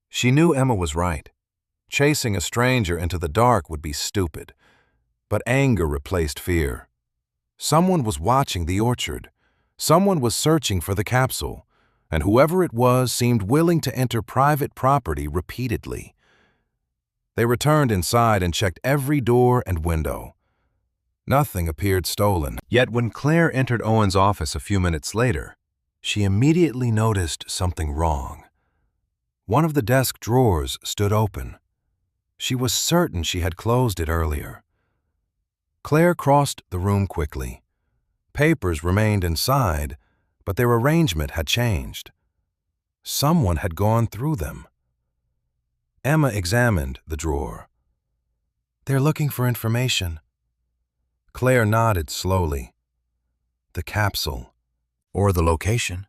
[SPEAKER 1] She knew Emma was right. Chasing a stranger into the dark would be stupid. But anger replaced fear. Someone was watching the orchard. Someone was searching for the capsule, and whoever it was seemed willing to enter private property repeatedly. They returned inside and checked every door and window. Nothing appeared stolen. Yet when Claire entered Owen's office a few minutes later, she immediately noticed something wrong. One of the desk drawers stood open. She was certain she had closed it earlier. Claire crossed the room quickly. Papers remained inside, but their arrangement had changed. Someone had gone through them. Emma examined the drawer. "They're looking for information." Claire nodded slowly. The capsule, or the location.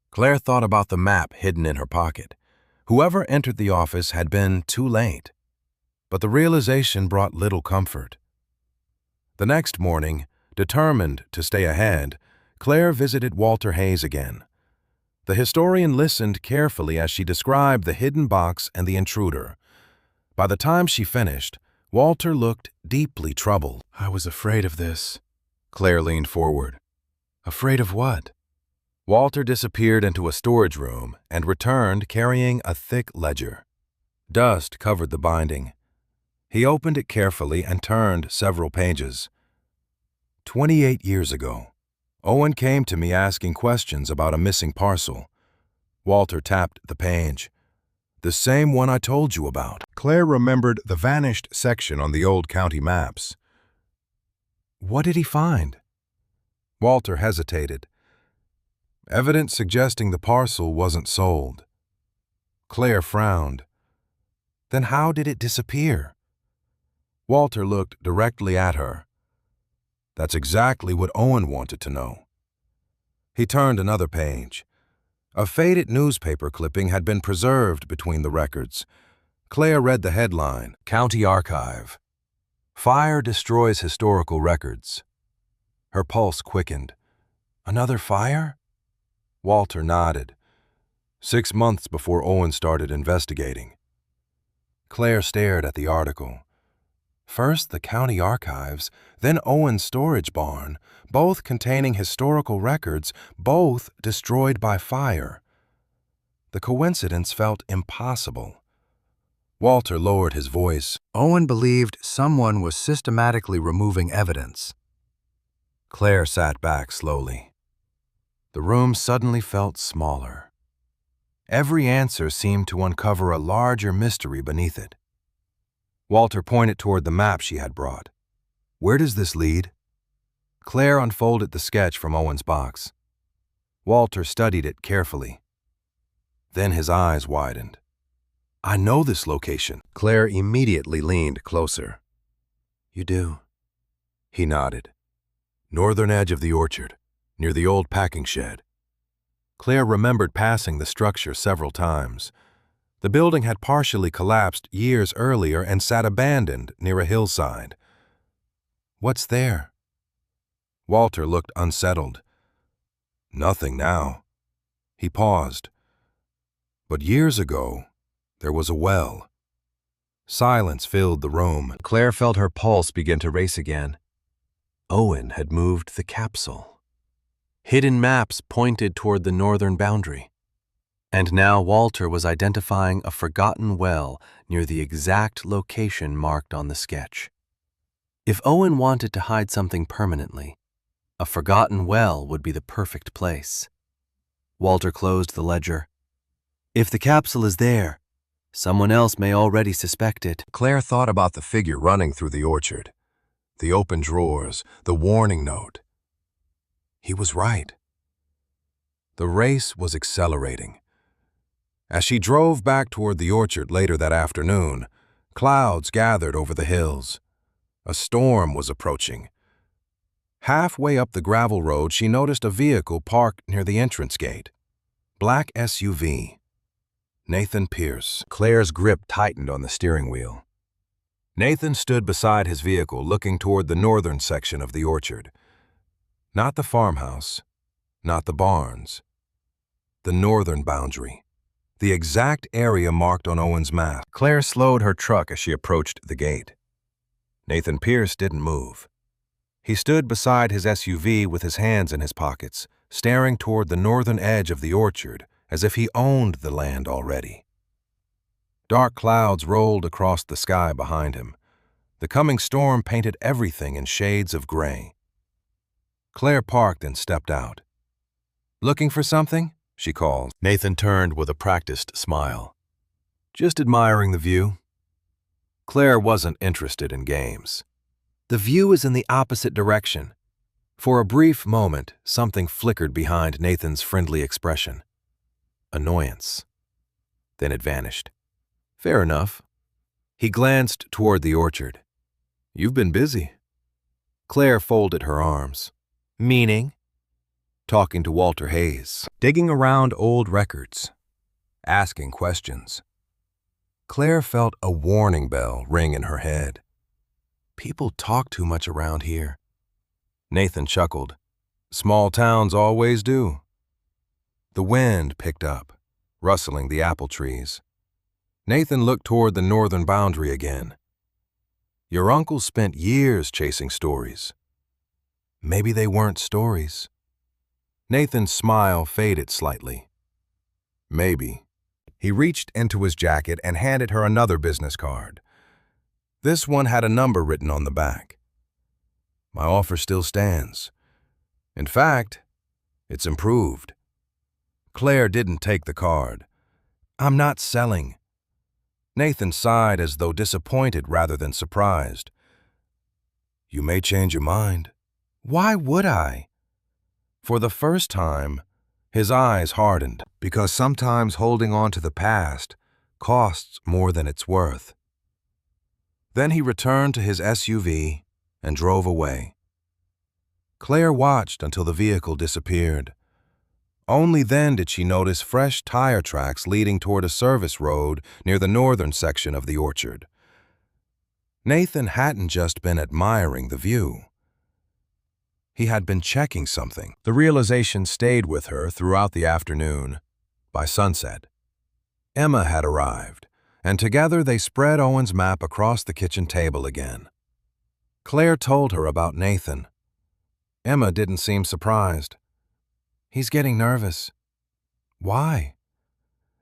[SPEAKER 1] Claire thought about the map hidden in her pocket. Whoever entered the office had been too late. But the realization brought little comfort. The next morning, determined to stay ahead, Claire visited Walter Hayes again. The historian listened carefully as she described the hidden box and the intruder. By the time she finished, Walter looked deeply troubled. "I was afraid of this." Claire leaned forward. "Afraid of what?" Walter disappeared into a storage room and returned carrying a thick ledger. Dust covered the binding. He opened it carefully and turned several pages. 28 years ago, Owen came to me asking questions about a missing parcel. Walter tapped the page. "The same one I told you about." Claire remembered the vanished section on the old county maps. "What did he find?" Walter hesitated. "Evidence suggesting the parcel wasn't sold." Claire frowned. "Then how did it disappear?" Walter looked directly at her. "That's exactly what Owen wanted to know." He turned another page. A faded newspaper clipping had been preserved between the records. Claire read the headline, "County Archive. Fire destroys historical records." Her pulse quickened. "Another fire?" Walter nodded. 6 months before Owen started investigating. Claire stared at the article. First the county archives, then Owen's storage barn, both containing historical records, both destroyed by fire. The coincidence felt impossible. Walter lowered his voice. "Owen believed someone was systematically removing evidence." Claire sat back slowly. The room suddenly felt smaller. Every answer seemed to uncover a larger mystery beneath it. Walter pointed toward the map she had brought. "Where does this lead?" Claire unfolded the sketch from Owen's box. Walter studied it carefully. Then his eyes widened. "I know this location." Claire immediately leaned closer. "You do?" He nodded. "Northern edge of the orchard, near the old packing shed." Claire remembered passing the structure several times. The building had partially collapsed years earlier and sat abandoned near a hillside. "What's there?" Walter looked unsettled. "Nothing now." He paused. "But years ago, there was a well." Silence filled the room. Claire felt her pulse begin to race again. Owen had moved the capsule. Hidden maps pointed toward the northern boundary. And now Walter was identifying a forgotten well near the exact location marked on the sketch. If Owen wanted to hide something permanently, a forgotten well would be the perfect place. Walter closed the ledger. If the capsule is there, someone else may already suspect it. Claire thought about the figure running through the orchard, the open drawers, the warning note. He was right. The race was accelerating. As she drove back toward the orchard later that afternoon, clouds gathered over the hills. A storm was approaching. Halfway up the gravel road, she noticed a vehicle parked near the entrance gate. Black SUV. Nathan Pierce. Claire's grip tightened on the steering wheel. Nathan stood beside his vehicle, looking toward the northern section of the orchard. Not the farmhouse, not the barns. The northern boundary. The exact area marked on Owen's map. Claire slowed her truck as she approached the gate. Nathan Pierce didn't move. He stood beside his SUV with his hands in his pockets, staring toward the northern edge of the orchard as if he owned the land already. Dark clouds rolled across the sky behind him. The coming storm painted everything in shades of gray. Claire parked and stepped out. "Looking for something?" she called. Nathan turned with a practiced smile. "Just admiring the view." Claire wasn't interested in games. "The view is in the opposite direction." For a brief moment, something flickered behind Nathan's friendly expression. Annoyance. Then it vanished. "Fair enough." He glanced toward the orchard. "You've been busy." Claire folded her arms. "Meaning?" "Talking to Walter Hayes. Digging around old records. Asking questions." Claire felt a warning bell ring in her head. People talk too much around here. Nathan chuckled. "Small towns always do." The wind picked up, rustling the apple trees. Nathan looked toward the northern boundary again. "Your uncle spent years chasing stories." Maybe they weren't stories. Nathan's smile faded slightly. "Maybe." He reached into his jacket and handed her another business card. This one had a number written on the back. "My offer still stands. In fact, it's improved." Claire didn't take the card. "I'm not selling." Nathan sighed as though disappointed rather than surprised. "You may change your mind." "Why would I?" For the first time, his eyes hardened, because sometimes holding on to the past costs more than it's worth. Then he returned to his SUV and drove away. Claire watched until the vehicle disappeared. Only then did she notice fresh tire tracks leading toward a service road near the northern section of the orchard. Nathan hadn't just been admiring the view. He had been checking something. The realization stayed with her throughout the afternoon. By sunset, Emma had arrived, and together they spread Owen's map across the kitchen table again. Claire told her about Nathan. Emma didn't seem surprised. "He's getting nervous." "Why?"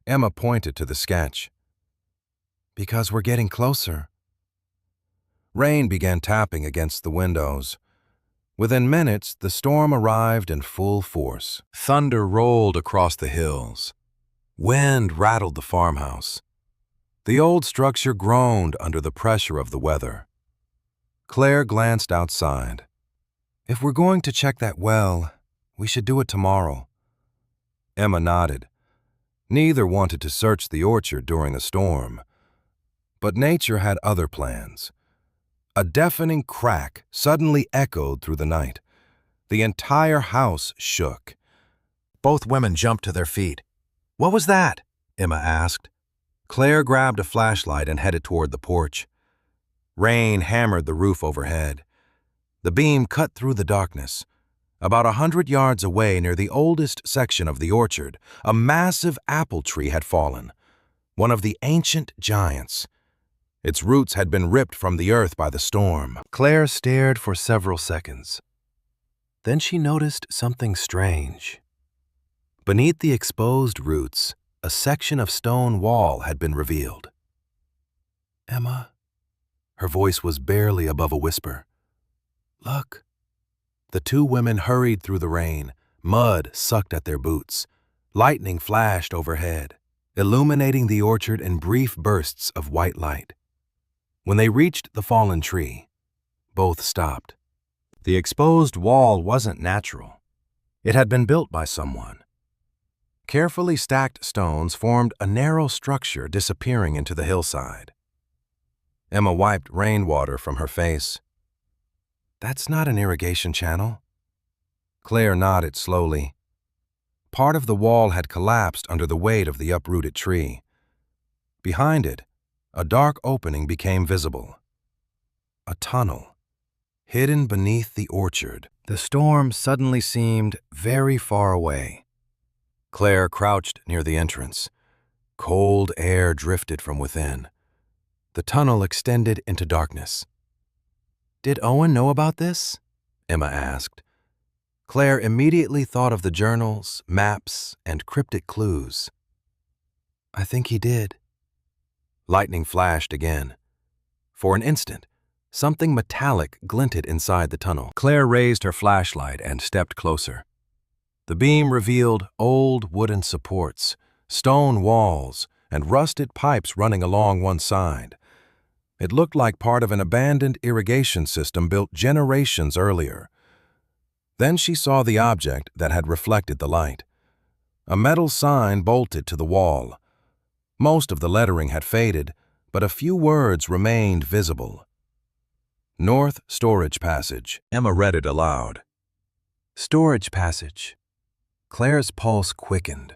[SPEAKER 1] Emma pointed to the sketch. "Because we're getting closer." Rain began tapping against the windows. Within minutes, the storm arrived in full force. Thunder rolled across the hills. Wind rattled the farmhouse. The old structure groaned under the pressure of the weather. Claire glanced outside. "If we're going to check that well, we should do it tomorrow." Emma nodded. Neither wanted to search the orchard during a storm. But nature had other plans. A deafening crack suddenly echoed through the night. The entire house shook. Both women jumped to their feet. "What was that?" Emma asked. Claire grabbed a flashlight and headed toward the porch. Rain hammered the roof overhead. The beam cut through the darkness. About 100 yards away, near the oldest section of the orchard, a massive apple tree had fallen, one of the ancient giants. Its roots had been ripped from the earth by the storm. Claire stared for several seconds. Then she noticed something strange. Beneath the exposed roots, a section of stone wall had been revealed. "Emma," her voice was barely above a whisper. "Look." The two women hurried through the rain. Mud sucked at their boots. Lightning flashed overhead, illuminating the orchard in brief bursts of white light. When they reached the fallen tree, both stopped. The exposed wall wasn't natural. It had been built by someone. Carefully stacked stones formed a narrow structure disappearing into the hillside. Emma wiped rainwater from her face. That's not an irrigation channel. Claire nodded slowly. Part of the wall had collapsed under the weight of the uprooted tree. Behind it, a dark opening became visible. A tunnel, hidden beneath the orchard. The storm suddenly seemed very far away. Claire crouched near the entrance. Cold air drifted from within. The tunnel extended into darkness. "Did Owen know about this?" Emma asked. Claire immediately thought of the journals, maps, and cryptic clues. "I think he did." Lightning flashed again. For an instant, something metallic glinted inside the tunnel. Claire raised her flashlight and stepped closer. The beam revealed old wooden supports, stone walls, and rusted pipes running along one side. It looked like part of an abandoned irrigation system built generations earlier. Then she saw the object that had reflected the light. A metal sign bolted to the wall. Most of the lettering had faded, but a few words remained visible. "North Storage Passage." Emma read it aloud. Storage passage. Claire's pulse quickened.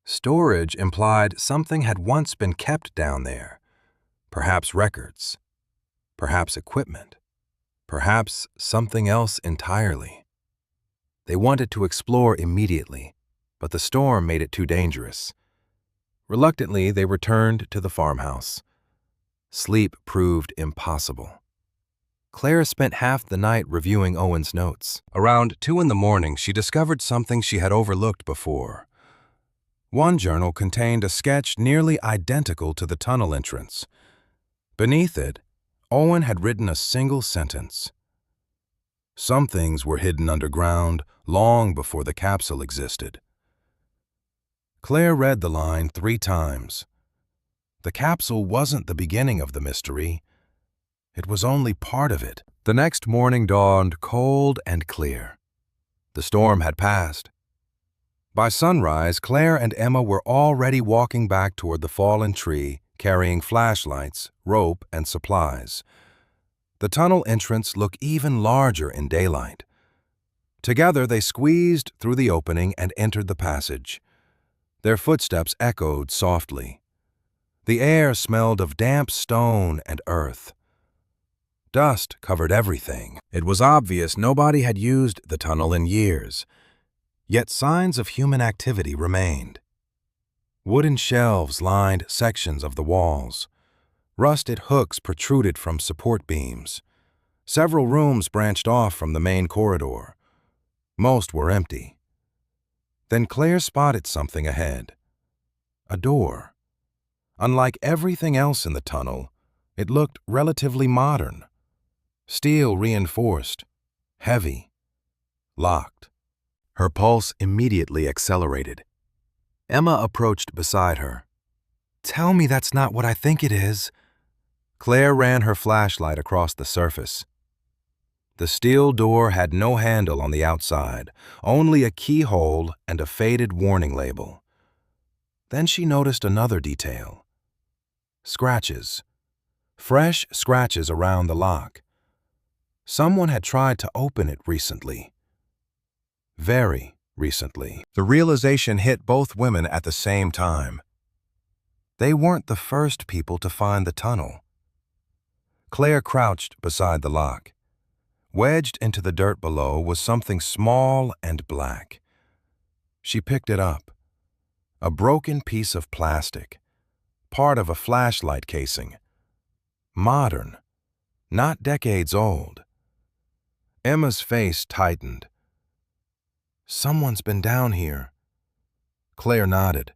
[SPEAKER 1] Storage implied something had once been kept down there. Perhaps records. Perhaps equipment. Perhaps something else entirely. They wanted to explore immediately, but the storm made it too dangerous. Reluctantly, they returned to the farmhouse. Sleep proved impossible. Claire spent half the night reviewing Owen's notes. Around 2 in the morning, she discovered something she had overlooked before. One journal contained a sketch nearly identical to the tunnel entrance. Beneath it, Owen had written a single sentence. Some things were hidden underground long before the capsule existed. Claire read the line 3 times. The capsule wasn't the beginning of the mystery. It was only part of it. The next morning dawned cold and clear. The storm had passed. By sunrise, Claire and Emma were already walking back toward the fallen tree, carrying flashlights, rope, and supplies. The tunnel entrance looked even larger in daylight. Together, they squeezed through the opening and entered the passage. Their footsteps echoed softly. The air smelled of damp stone and earth. Dust covered everything. It was obvious nobody had used the tunnel in years, yet signs of human activity remained. Wooden shelves lined sections of the walls. Rusted hooks protruded from support beams. Several rooms branched off from the main corridor. Most were empty. Then Claire spotted something ahead. A door. Unlike everything else in the tunnel, it looked relatively modern. Steel reinforced, heavy, locked. Her pulse immediately accelerated. Emma approached beside her. "Tell me that's not what I think it is." Claire ran her flashlight across the surface. The steel door had no handle on the outside, only a keyhole and a faded warning label. Then she noticed another detail. Scratches. Fresh scratches around the lock. Someone had tried to open it recently. Very recently. The realization hit both women at the same time. They weren't the first people to find the tunnel. Claire crouched beside the lock. Wedged into the dirt below was something small and black. She picked it up. A broken piece of plastic. Part of a flashlight casing. Modern. Not decades old. Emma's face tightened. "Someone's been down here." Claire nodded.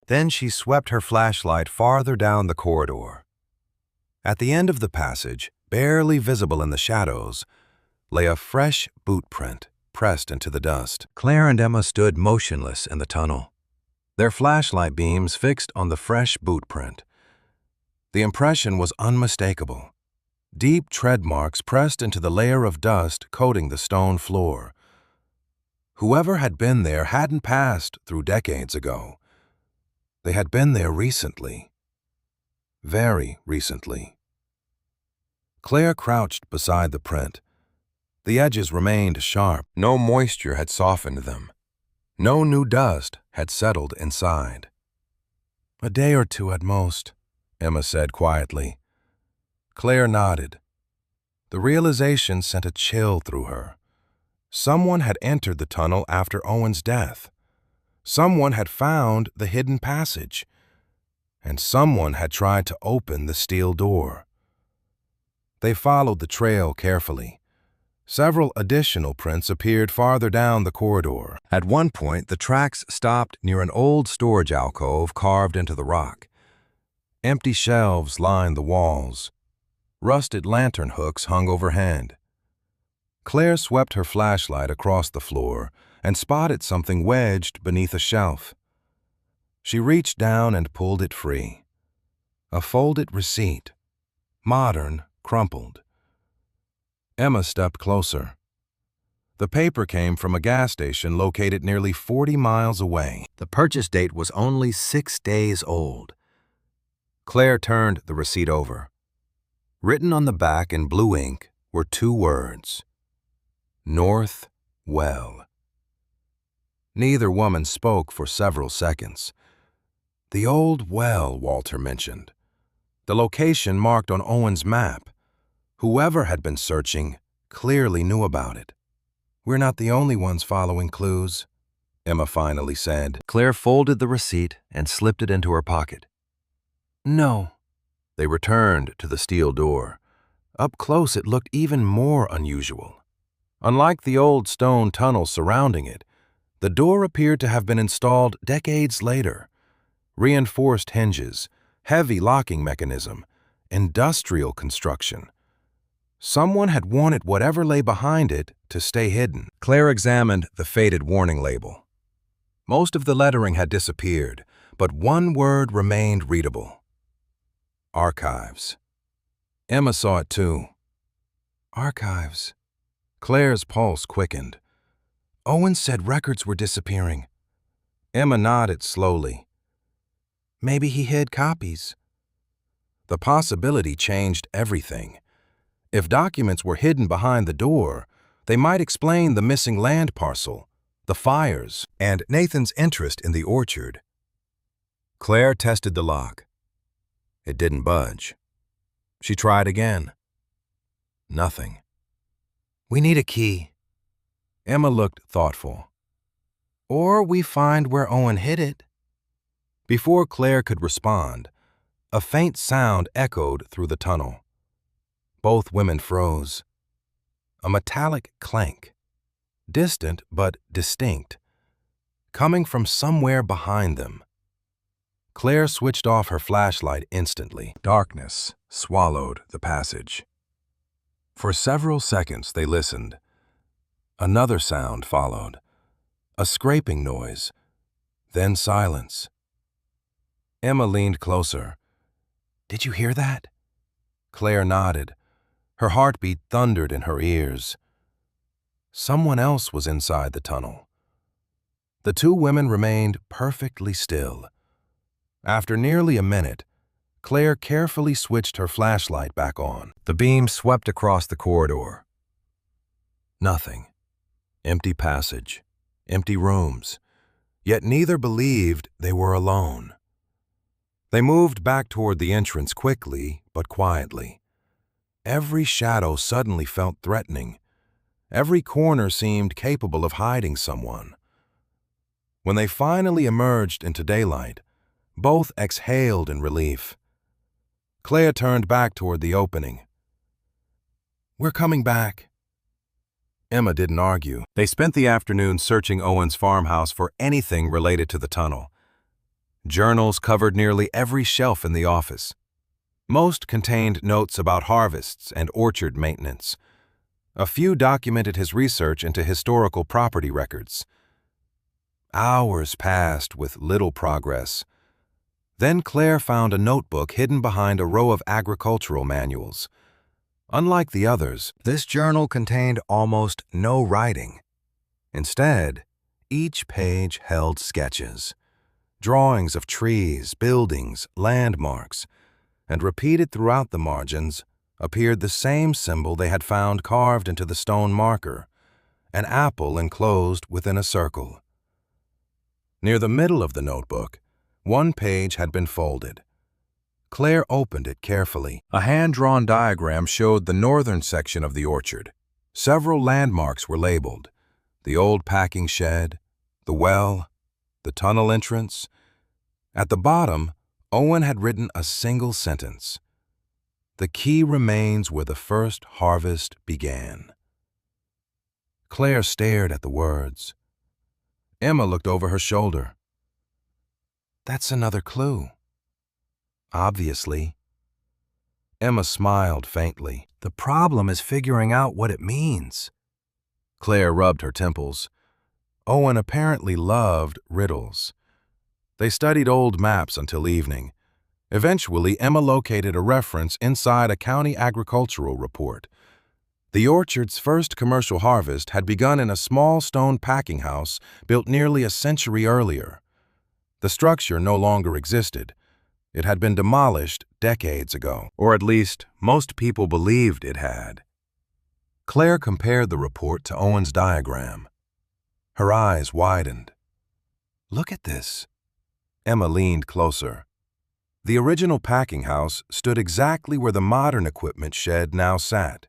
[SPEAKER 1] Then she swept her flashlight farther down the corridor. At the end of the passage, barely visible in the shadows, lay a fresh boot print pressed into the dust. Claire and Emma stood motionless in the tunnel, their flashlight beams fixed on the fresh boot print. The impression was unmistakable. Deep tread marks pressed into the layer of dust coating the stone floor. Whoever had been there hadn't passed through decades ago. They had been there recently. Very recently. Claire crouched beside the print. The edges remained sharp. No moisture had softened them. No new dust had settled inside. "A day or two at most," Emma said quietly. Claire nodded. The realization sent a chill through her. Someone had entered the tunnel after Owen's death. Someone had found the hidden passage. And someone had tried to open the steel door. They followed the trail carefully. Several additional prints appeared farther down the corridor. At one point, the tracks stopped near an old storage alcove carved into the rock. Empty shelves lined the walls. Rusted lantern hooks hung overhead. Claire swept her flashlight across the floor and spotted something wedged beneath a shelf. She reached down and pulled it free. A folded receipt. Modern, crumpled. Emma stepped closer. The paper came from a gas station located nearly 40 miles away. The purchase date was only 6 days old. Claire turned the receipt over. Written on the back in blue ink were 2 words: North Well. Neither woman spoke for several seconds. The old well, Walter mentioned. The location marked on Owen's map. Whoever had been searching clearly knew about it. "We're not the only ones following clues," Emma finally said. Claire folded the receipt and slipped it into her pocket. "No." They returned to the steel door. Up close, it looked even more unusual. Unlike the old stone tunnel surrounding it, the door appeared to have been installed decades later. Reinforced hinges, heavy locking mechanism, industrial construction. Someone had wanted whatever lay behind it to stay hidden. Claire examined the faded warning label. Most of the lettering had disappeared, but one word remained readable: Archives. Emma saw it too. Archives. Claire's pulse quickened. Owen said records were disappearing. Emma nodded slowly. Maybe he hid copies. The possibility changed everything. If documents were hidden behind the door, they might explain the missing land parcel, the fires, and Nathan's interest in the orchard. Claire tested the lock. It didn't budge. She tried again. Nothing. "We need a key." Emma looked thoughtful. "Or we find where Owen hid it." Before Claire could respond, a faint sound echoed through the tunnel. Both women froze. A metallic clank, distant but distinct, coming from somewhere behind them. Claire switched off her flashlight instantly. Darkness swallowed the passage. For several seconds they listened. Another sound followed, a scraping noise, then silence. Emma leaned closer. "Did you hear that?" Claire nodded. Her heartbeat thundered in her ears. Someone else was inside the tunnel. The 2 women remained perfectly still. After nearly a minute, Claire carefully switched her flashlight back on. The beam swept across the corridor. Nothing. Empty passage. Empty rooms. Yet neither believed they were alone. They moved back toward the entrance quickly but quietly. Every shadow suddenly felt threatening. Every corner seemed capable of hiding someone. When they finally emerged into daylight, both exhaled in relief. Claire turned back toward the opening. "We're coming back." Emma didn't argue. They spent the afternoon searching Owen's farmhouse for anything related to the tunnel. Journals covered nearly every shelf in the office. Most contained notes about harvests and orchard maintenance. A few documented his research into historical property records. Hours passed with little progress. Then Claire found a notebook hidden behind a row of agricultural manuals. Unlike the others, this journal contained almost no writing. Instead, each page held sketches, drawings of trees, buildings, landmarks, and repeated throughout the margins, appeared the same symbol they had found carved into the stone marker, an apple enclosed within a circle. Near the middle of the notebook, one page had been folded. Claire opened it carefully. A hand-drawn diagram showed the northern section of the orchard. Several landmarks were labeled: the old packing shed, the well, the tunnel entrance. At the bottom, Owen had written a single sentence: "The key remains where the first harvest began." Claire stared at the words. Emma looked over her shoulder. "That's another clue." "Obviously." Emma smiled faintly. "The problem is figuring out what it means." Claire rubbed her temples. Owen apparently loved riddles. They studied old maps until evening. Eventually, Emma located a reference inside a county agricultural report. The orchard's first commercial harvest had begun in a small stone packing house built nearly a century earlier. The structure no longer existed. It had been demolished decades ago, or at least most people believed it had. Claire compared the report to Owen's diagram. Her eyes widened. "Look at this." Emma leaned closer. The original packing house stood exactly where the modern equipment shed now sat.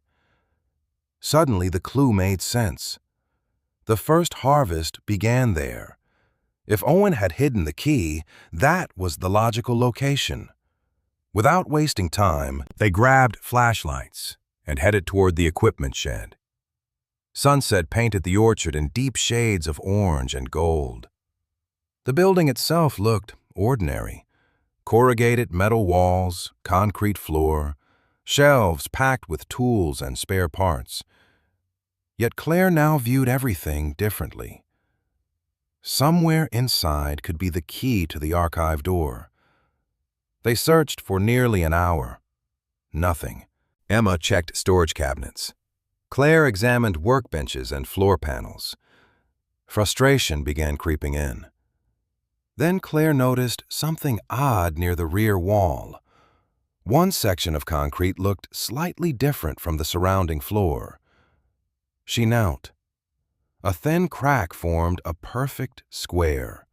[SPEAKER 1] Suddenly, the clue made sense. The first harvest began there. If Owen had hidden the key, that was the logical location. Without wasting time, they grabbed flashlights and headed toward the equipment shed. Sunset painted the orchard in deep shades of orange and gold. The building itself looked ordinary. Corrugated metal walls, concrete floor, shelves packed with tools and spare parts. Yet Claire now viewed everything differently. Somewhere inside could be the key to the archive door. They searched for nearly an hour. Nothing. Emma checked storage cabinets. Claire examined workbenches and floor panels. Frustration began creeping in. Then Claire noticed something odd near the rear wall. One section of concrete looked slightly different from the surrounding floor. She knelt. A thin crack formed a perfect square.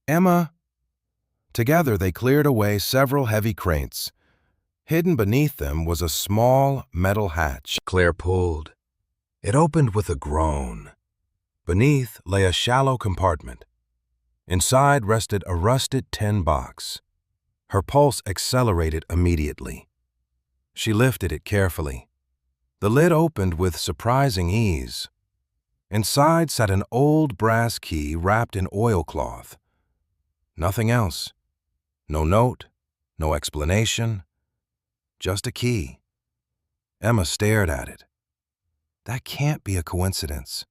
[SPEAKER 1] "Emma!" Together they cleared away several heavy crates. Hidden beneath them was a small metal hatch. Claire pulled. It opened with a groan. Beneath lay a shallow compartment. Inside rested a rusted tin box. Her pulse accelerated immediately. She lifted it carefully. The lid opened with surprising ease. Inside sat an old brass key wrapped in oilcloth. Nothing else. No note, no explanation, just a key. Emma stared at it. That can't be a coincidence.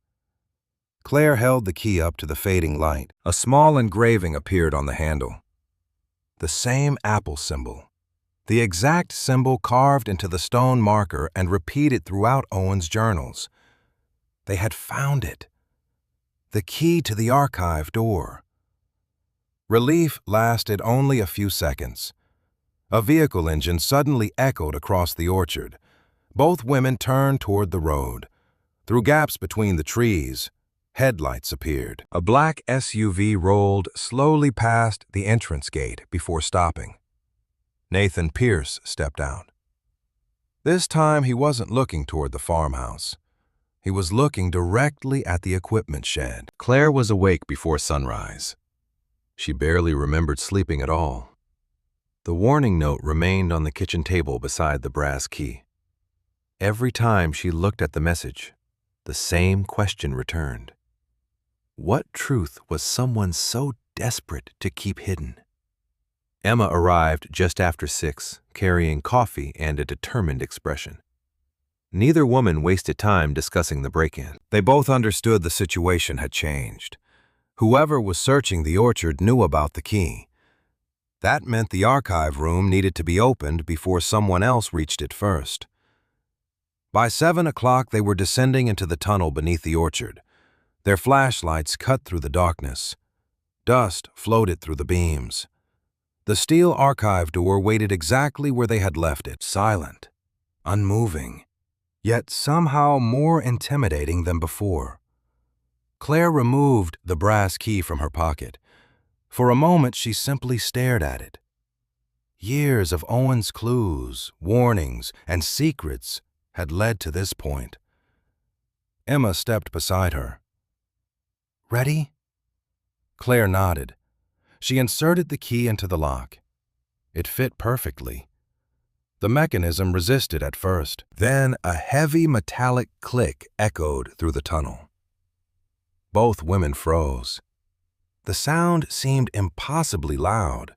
[SPEAKER 1] Claire held the key up to the fading light. A small engraving appeared on the handle. The same apple symbol. The exact symbol carved into the stone marker and repeated throughout Owen's journals. They had found it. The key to the archive door. Relief lasted only a few seconds. A vehicle engine suddenly echoed across the orchard. Both women turned toward the road. Through gaps between the trees, headlights appeared. A black SUV rolled slowly past the entrance gate before stopping. Nathan Pierce stepped out. This time he wasn't looking toward the farmhouse. He was looking directly at the equipment shed. Claire was awake before sunrise. She barely remembered sleeping at all. The warning note remained on the kitchen table beside the brass key. Every time she looked at the message, the same question returned. What truth was someone so desperate to keep hidden? Emma arrived just after 6, carrying coffee and a determined expression. Neither woman wasted time discussing the break-in. They both understood the situation had changed. Whoever was searching the orchard knew about the key. That meant the archive room needed to be opened before someone else reached it first. By 7 o'clock, they were descending into the tunnel beneath the orchard. Their flashlights cut through the darkness. Dust floated through the beams. The steel archive door waited exactly where they had left it, silent, unmoving, yet somehow more intimidating than before. Claire removed the brass key from her pocket. For a moment, she simply stared at it. Years of Owen's clues, warnings, and secrets had led to this point. Emma stepped beside her. "Ready?" Claire nodded. She inserted the key into the lock. It fit perfectly. The mechanism resisted at first. Then a heavy metallic click echoed through the tunnel. Both women froze. The sound seemed impossibly loud.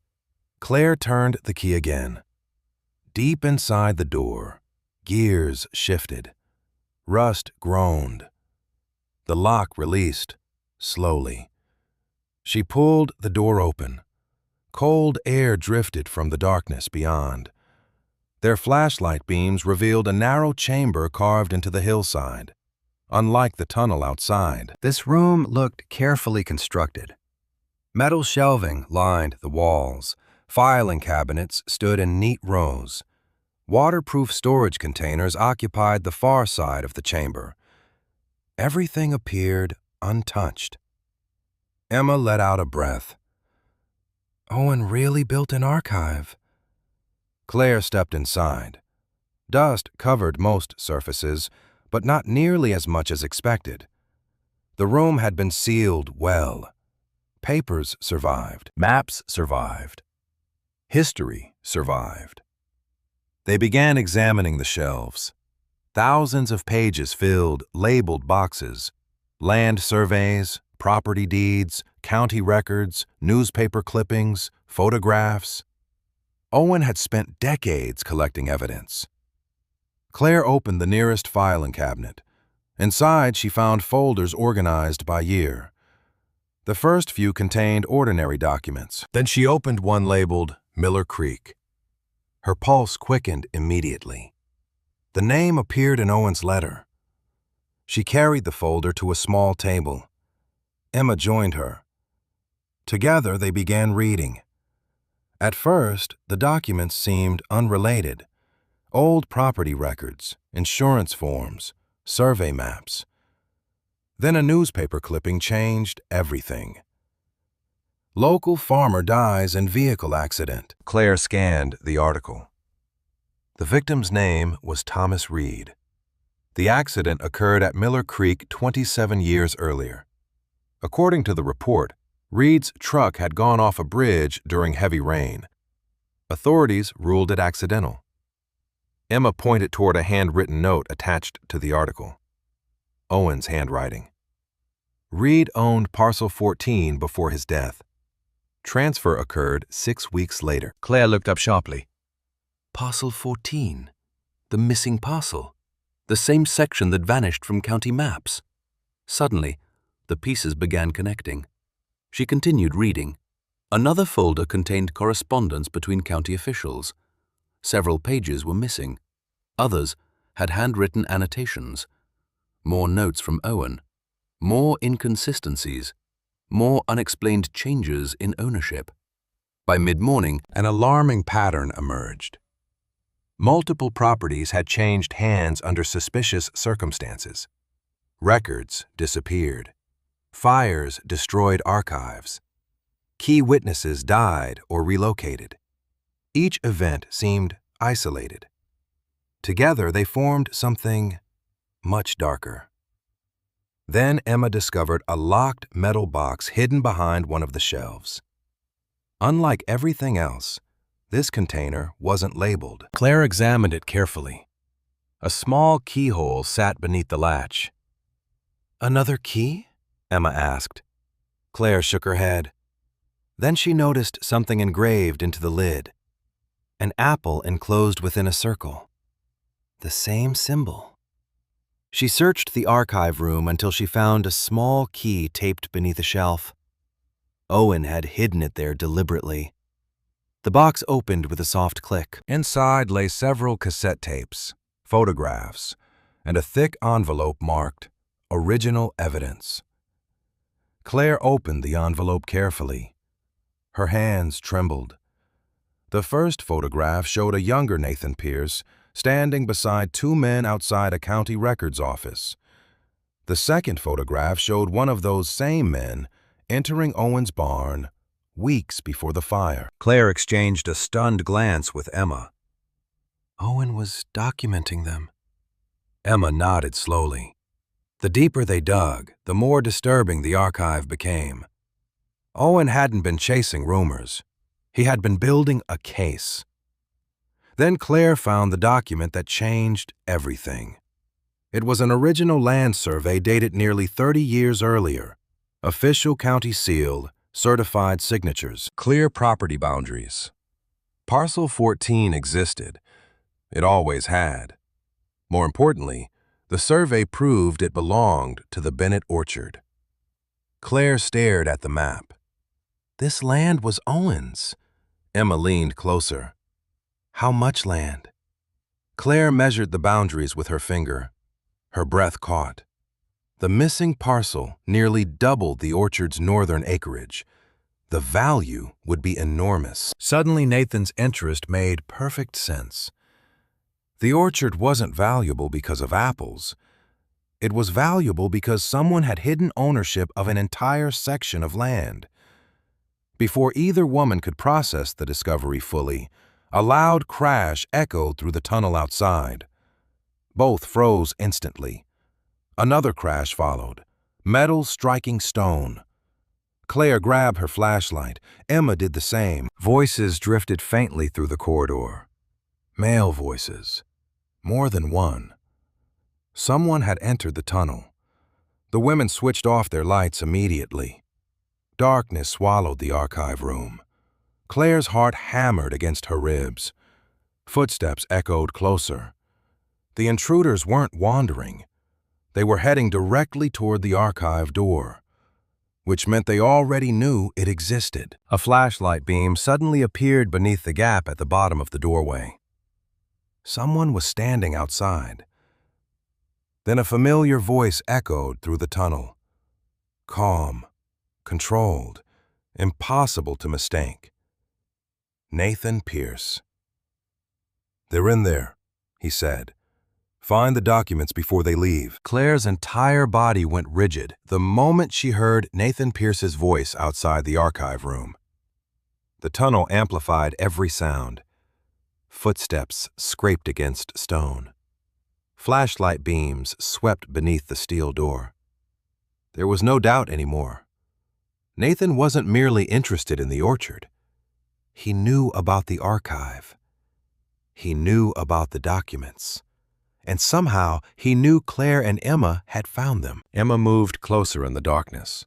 [SPEAKER 1] Claire turned the key again. Deep inside the door, gears shifted. Rust groaned. The lock released, slowly. She pulled the door open. Cold air drifted from the darkness beyond. Their flashlight beams revealed a narrow chamber carved into the hillside. Unlike the tunnel outside, this room looked carefully constructed. Metal shelving lined the walls. Filing cabinets stood in neat rows. Waterproof storage containers occupied the far side of the chamber. Everything appeared untouched. Emma let out a breath. Owen really built an archive. Claire stepped inside. Dust covered most surfaces, but not nearly as much as expected. The room had been sealed well. Papers survived. Maps survived. History survived. They began examining the shelves. Thousands of pages filled labeled boxes, land surveys, property deeds, county records, newspaper clippings, photographs. Owen had spent decades collecting evidence. Claire opened the nearest filing cabinet. Inside, she found folders organized by year. The first few contained ordinary documents. Then she opened one labeled Miller Creek. Her pulse quickened immediately. The name appeared in Owen's letter. She carried the folder to a small table. Emma joined her. Together, they began reading. At first, the documents seemed unrelated. Old property records, insurance forms, survey maps. Then a newspaper clipping changed everything. Local farmer dies in vehicle accident. Claire scanned the article. The victim's name was Thomas Reed. The accident occurred at Miller Creek 27 years earlier. According to the report, Reed's truck had gone off a bridge during heavy rain. Authorities ruled it accidental. Emma pointed toward a handwritten note attached to the article. Owen's handwriting. Reed owned Parcel 14 before his death. Transfer occurred 6 weeks later. Claire looked up sharply. Parcel 14. The missing parcel. The same section that vanished from county maps. Suddenly, the pieces began connecting. She continued reading. Another folder contained correspondence between county officials. Several pages were missing. Others had handwritten annotations. More notes from Owen. More inconsistencies. More unexplained changes in ownership. By mid-morning, an alarming pattern emerged. Multiple properties had changed hands under suspicious circumstances. Records disappeared. Fires destroyed archives. Key witnesses died or relocated. Each event seemed isolated. Together, they formed something much darker. Then Emma discovered a locked metal box hidden behind one of the shelves. Unlike everything else, this container wasn't labeled. Claire examined it carefully. A small keyhole sat beneath the latch. "Another key?" Emma asked. Claire shook her head. Then she noticed something engraved into the lid. An apple enclosed within a circle. The same symbol. She searched the archive room until she found a small key taped beneath a shelf. Owen had hidden it there deliberately. The box opened with a soft click. Inside lay several cassette tapes, photographs, and a thick envelope marked "Original Evidence." Claire opened the envelope carefully. Her hands trembled. The first photograph showed a younger Nathan Pierce standing beside two men outside a county records office. The second photograph showed one of those same men entering Owen's barn weeks before the fire. Claire exchanged a stunned glance with Emma. Owen was documenting them. Emma nodded slowly. The deeper they dug, the more disturbing the archive became. Owen hadn't been chasing rumors. He had been building a case. Then Claire found the document that changed everything. It was an original land survey dated nearly 30 years earlier. Official county seal, certified signatures, clear property boundaries. Parcel 14 existed. It always had. More importantly, the survey proved it belonged to the Bennett orchard. Claire stared at the map. This land was Owen's. Emma leaned closer. How much land? Claire measured the boundaries with her finger. Her breath caught. The missing parcel nearly doubled the orchard's northern acreage. The value would be enormous. Suddenly, Nathan's interest made perfect sense. The orchard wasn't valuable because of apples. It was valuable because someone had hidden ownership of an entire section of land. Before either woman could process the discovery fully, a loud crash echoed through the tunnel outside. Both froze instantly. Another crash followed, metal striking stone. Claire grabbed her flashlight. Emma did the same. Voices drifted faintly through the corridor. Male voices. More than one. Someone had entered the tunnel. The women switched off their lights immediately. Darkness swallowed the archive room. Claire's heart hammered against her ribs. Footsteps echoed closer. The intruders weren't wandering. They were heading directly toward the archive door, which meant they already knew it existed. A flashlight beam suddenly appeared beneath the gap at the bottom of the doorway. Someone was standing outside. Then a familiar voice echoed through the tunnel. Calm, controlled, impossible to mistake. Nathan Pierce. They're in there, he said. Find the documents before they leave. Claire's entire body went rigid the moment she heard Nathan Pierce's voice outside the archive room. The tunnel amplified every sound. Footsteps scraped against stone. Flashlight beams swept beneath the steel door. There was no doubt anymore. Nathan wasn't merely interested in the orchard. He knew about the archive. He knew about the documents. And somehow he knew Claire and Emma had found them. Emma moved closer in the darkness.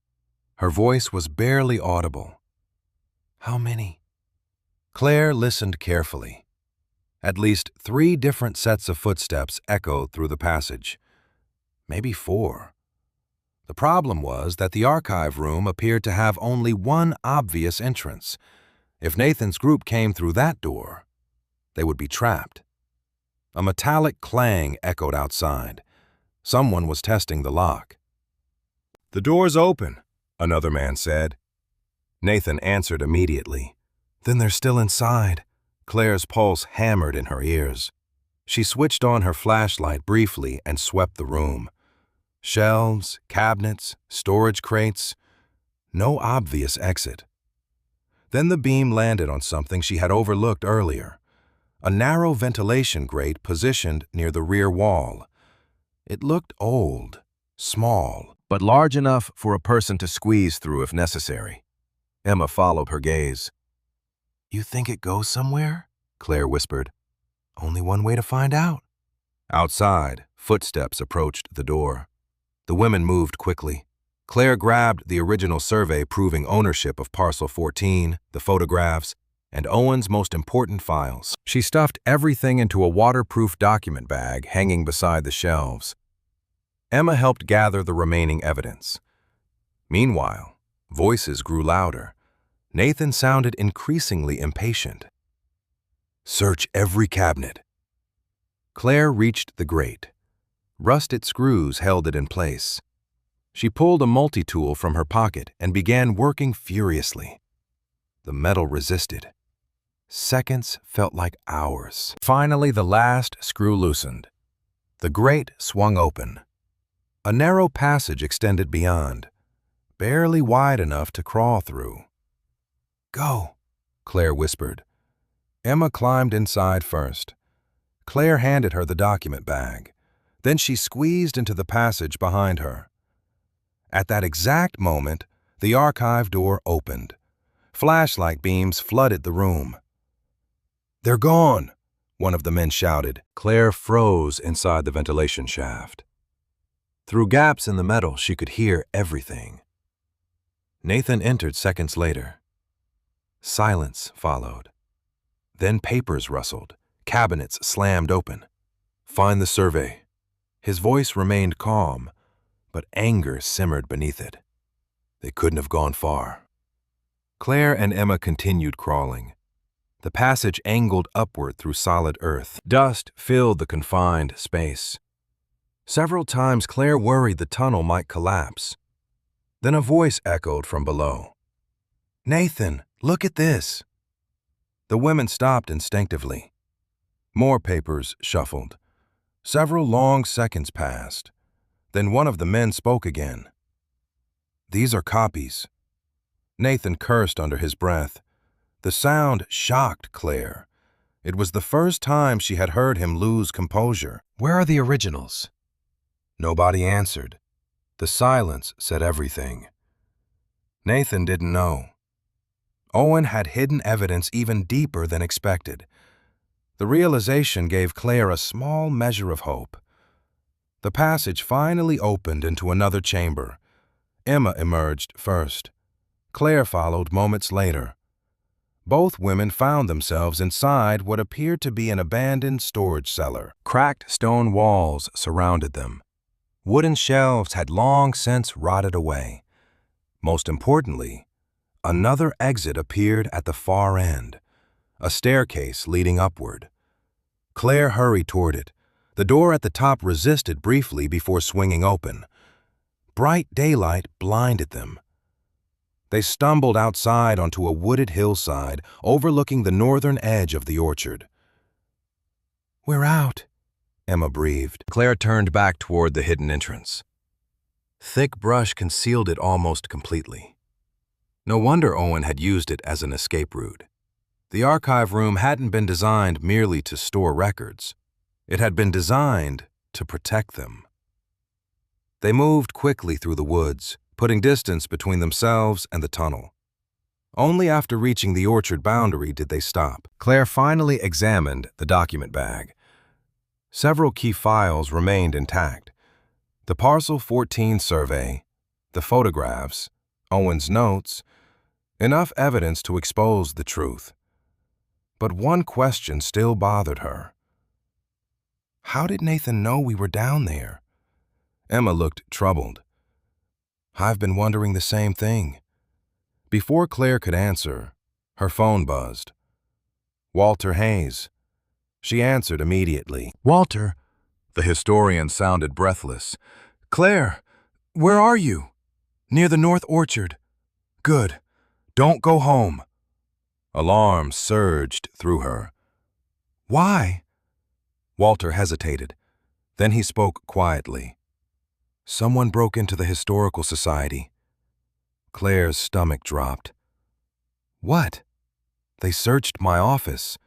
[SPEAKER 1] Her voice was barely audible. How many? Claire listened carefully. At least 3 different sets of footsteps echoed through the passage. Maybe 4. The problem was that the archive room appeared to have only one obvious entrance. If Nathan's group came through that door, they would be trapped. A metallic clang echoed outside. Someone was testing the lock. The door's open, another man said. Nathan answered immediately. Then they're still inside. Claire's pulse hammered in her ears. She switched on her flashlight briefly and swept the room. Shelves, cabinets, storage crates. No obvious exit. Then the beam landed on something she had overlooked earlier. A narrow ventilation grate positioned near the rear wall. It looked old, small, but large enough for a person to squeeze through if necessary. Emma followed her gaze. You think it goes somewhere? Claire whispered. Only one way to find out. Outside, footsteps approached the door. The women moved quickly. Claire grabbed the original survey proving ownership of Parcel 14, the photographs, and Owen's most important files. She stuffed everything into a waterproof document bag hanging beside the shelves. Emma helped gather the remaining evidence. Meanwhile, voices grew louder. Nathan sounded increasingly impatient. Search every cabinet. Claire reached the grate. Rusted screws held it in place. She pulled a multi-tool from her pocket and began working furiously. The metal resisted. Seconds felt like hours. Finally, the last screw loosened. The grate swung open. A narrow passage extended beyond, barely wide enough to crawl through. "Go," Claire whispered. Emma climbed inside first. Claire handed her the document bag. Then she squeezed into the passage behind her. At that exact moment, the archive door opened. Flashlight beams flooded the room. "They're gone," one of the men shouted. Claire froze inside the ventilation shaft. Through gaps in the metal, she could hear everything. Nathan entered seconds later. Silence followed. Then papers rustled. Cabinets slammed open. "Find the survey." His voice remained calm, but anger simmered beneath it. They couldn't have gone far. Claire and Emma continued crawling. The passage angled upward through solid earth. Dust filled the confined space. Several times Claire worried the tunnel might collapse. Then a voice echoed from below. "Nathan, look at this." The women stopped instinctively. More papers shuffled. Several long seconds passed. Then one of the men spoke again. "These are copies." Nathan cursed under his breath. The sound shocked Claire. It was the first time she had heard him lose composure. "Where are the originals?" Nobody answered. The silence said everything. Nathan didn't know. Owen had hidden evidence even deeper than expected. The realization gave Claire a small measure of hope. The passage finally opened into another chamber. Emma emerged first. Claire followed moments later. Both women found themselves inside what appeared to be an abandoned storage cellar. Cracked stone walls surrounded them. Wooden shelves had long since rotted away. Most importantly, another exit appeared at the far end, a staircase leading upward. Claire hurried toward it. The door at the top resisted briefly before swinging open. Bright daylight blinded them. They stumbled outside onto a wooded hillside overlooking the northern edge of the orchard. "We're out," Emma breathed. Claire turned back toward the hidden entrance. Thick brush concealed it almost completely. No wonder Owen had used it as an escape route. The archive room hadn't been designed merely to store records. It had been designed to protect them. They moved quickly through the woods, putting distance between themselves and the tunnel. Only after reaching the orchard boundary did they stop. Claire finally examined the document bag. Several key files remained intact. The Parcel 14 survey, the photographs, Owen's notes, enough evidence to expose the truth. But one question still bothered her. How did Nathan know we were down there? Emma looked troubled. I've been wondering the same thing. Before Claire could answer, her phone buzzed. Walter Hayes. She answered immediately. "Walter," the historian sounded breathless. "Claire, where are you?" "Near the North Orchard." "Good. Don't go home." Alarm surged through her. "Why?" Walter hesitated. Then he spoke quietly. "Someone broke into the Historical Society." Claire's stomach dropped. "What?" "They searched my office."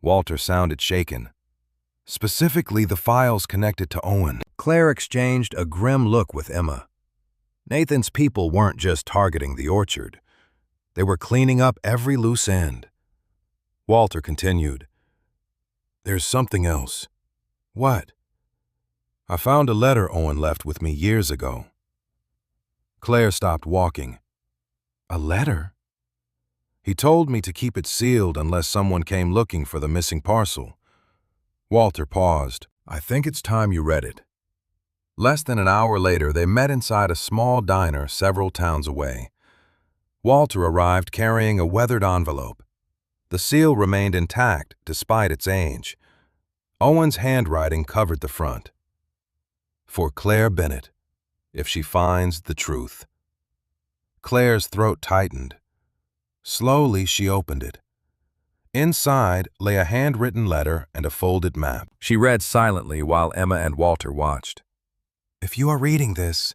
[SPEAKER 1] Walter sounded shaken. "Specifically the files connected to Owen." Claire exchanged a grim look with Emma. Nathan's people weren't just targeting the orchard. They were cleaning up every loose end. Walter continued. "There's something else." "What?" "I found a letter Owen left with me years ago." Claire stopped walking. "A letter?" "He told me to keep it sealed unless someone came looking for the missing parcel." Walter paused. "I think it's time you read it." Less than an hour later, they met inside a small diner several towns away. Walter arrived carrying a weathered envelope. The seal remained intact despite its age. Owen's handwriting covered the front. "For Claire Bennett, if she finds the truth." Claire's throat tightened. Slowly, she opened it. Inside lay a handwritten letter and a folded map. She read silently while Emma and Walter watched. "If you are reading this,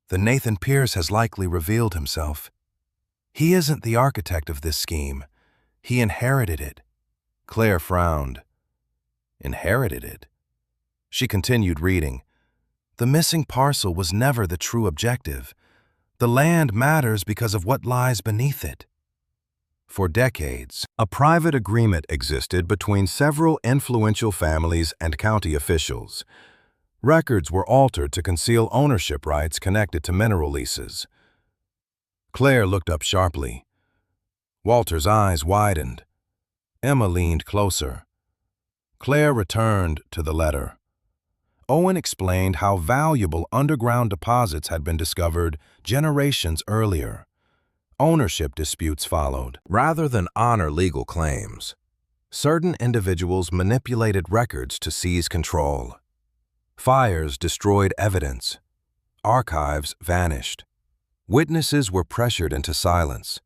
[SPEAKER 1] then Nathan Pierce has likely revealed himself. He isn't the architect of this scheme. He inherited it." Claire frowned. Inherited it? She continued reading. "The missing parcel was never the true objective. The land matters because of what lies beneath it." For decades, a private agreement existed between several influential families and county officials. Records were altered to conceal ownership rights connected to mineral leases. Claire looked up sharply. Walter's eyes widened. Emma leaned closer. Claire returned to the letter. Owen explained how valuable underground deposits had been discovered generations earlier. Ownership disputes followed. Rather than honor legal claims, certain individuals manipulated records to seize control. Fires destroyed evidence. Archives vanished. Witnesses were pressured into silence.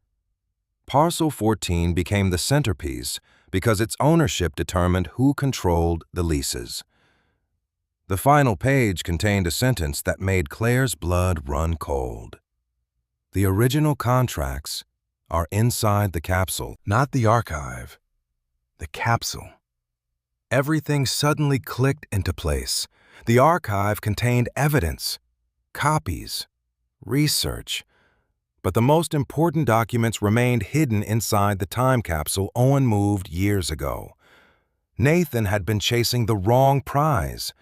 [SPEAKER 1] Parcel 14 became the centerpiece because its ownership determined who controlled the leases. The final page contained a sentence that made Claire's blood run cold. "The original contracts are inside the capsule, not the archive. The capsule." Everything suddenly clicked into place. The archive contained evidence, copies, research. But the most important documents remained hidden inside the time capsule Owen moved years ago. Nathan had been chasing the wrong prize.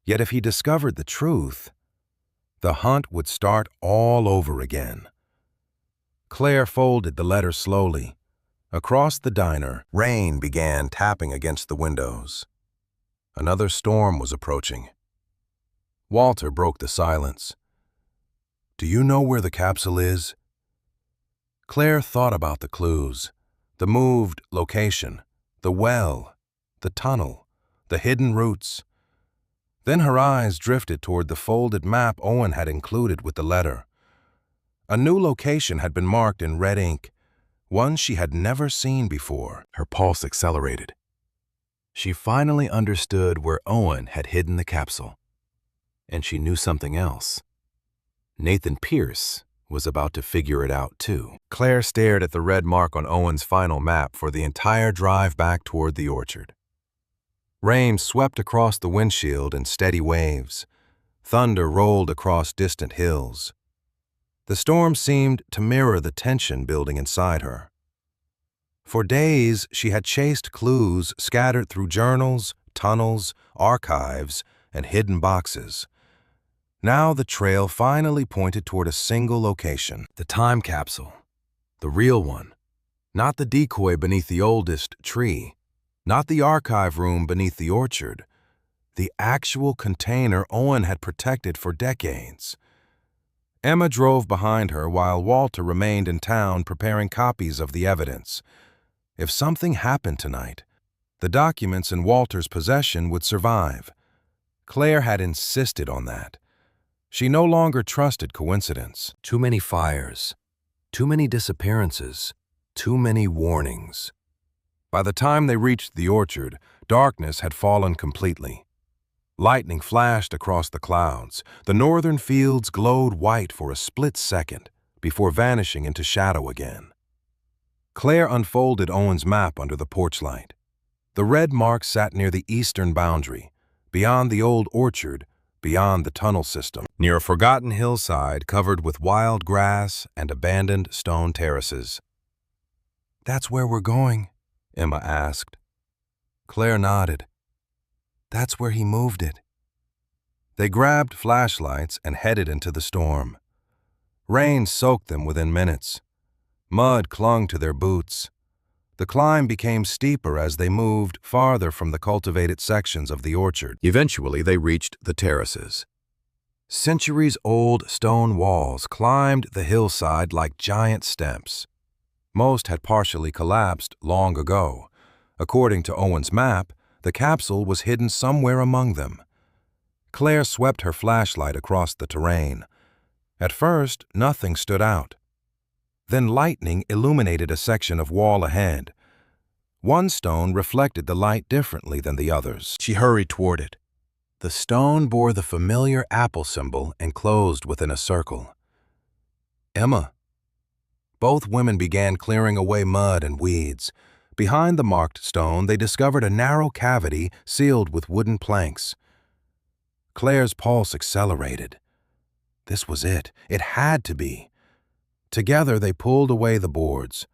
[SPEAKER 1] Yet if he discovered the truth, the hunt would start all over again. Claire folded the letter slowly. Across the diner, rain began tapping against the windows. Another storm was approaching. Walter broke the silence. "Do you know where the capsule is?" Claire thought about the clues, the moved location, the well, the tunnel, the hidden routes. Then her eyes drifted toward the folded map Owen had included with the letter. A new location had been marked in red ink, one she had never seen before. Her pulse accelerated. She finally understood where Owen had hidden the capsule. And she knew something else. Nathan Pierce was about to figure it out too. Claire stared at the red mark on Owen's final map for the entire drive back toward the orchard. Rain swept across the windshield in steady waves. Thunder rolled across distant hills. The storm seemed to mirror the tension building inside her. For days, she had chased clues scattered through journals, tunnels, archives, and hidden boxes. Now the trail finally pointed toward a single location, the time capsule, the real one, not the decoy beneath the oldest tree, not the archive room beneath the orchard, the actual container Owen had protected for decades. Emma drove behind her while Walter remained in town preparing copies of the evidence. If something happened tonight, the documents in Walter's possession would survive. Claire had insisted on that. She no longer trusted coincidence. Too many fires, too many disappearances, too many warnings. By the time they reached the orchard, darkness had fallen completely. Lightning flashed across the clouds. The northern fields glowed white for a split second before vanishing into shadow again. Claire unfolded Owen's map under the porch light. The red mark sat near the eastern boundary, beyond the old orchard, beyond the tunnel system, near a forgotten hillside covered with wild grass and abandoned stone terraces. "That's where we're going?" Emma asked. Claire nodded. "That's where he moved it." They grabbed flashlights and headed into the storm. Rain soaked them within minutes. Mud clung to their boots. The climb became steeper as they moved farther from the cultivated sections of the orchard. Eventually, they reached the terraces. Centuries-old stone walls climbed the hillside like giant steps. Most had partially collapsed long ago. According to Owen's map, the capsule was hidden somewhere among them. Claire swept her flashlight across the terrain. At first, nothing stood out. Then lightning illuminated a section of wall ahead. One stone reflected the light differently than the others. She hurried toward it. The stone bore the familiar apple symbol enclosed within a circle. Emma. Both women began clearing away mud and weeds. Behind the marked stone, they discovered a narrow cavity sealed with wooden planks. Claire's pulse accelerated. This was it. It had to be. Together, they pulled away the boards.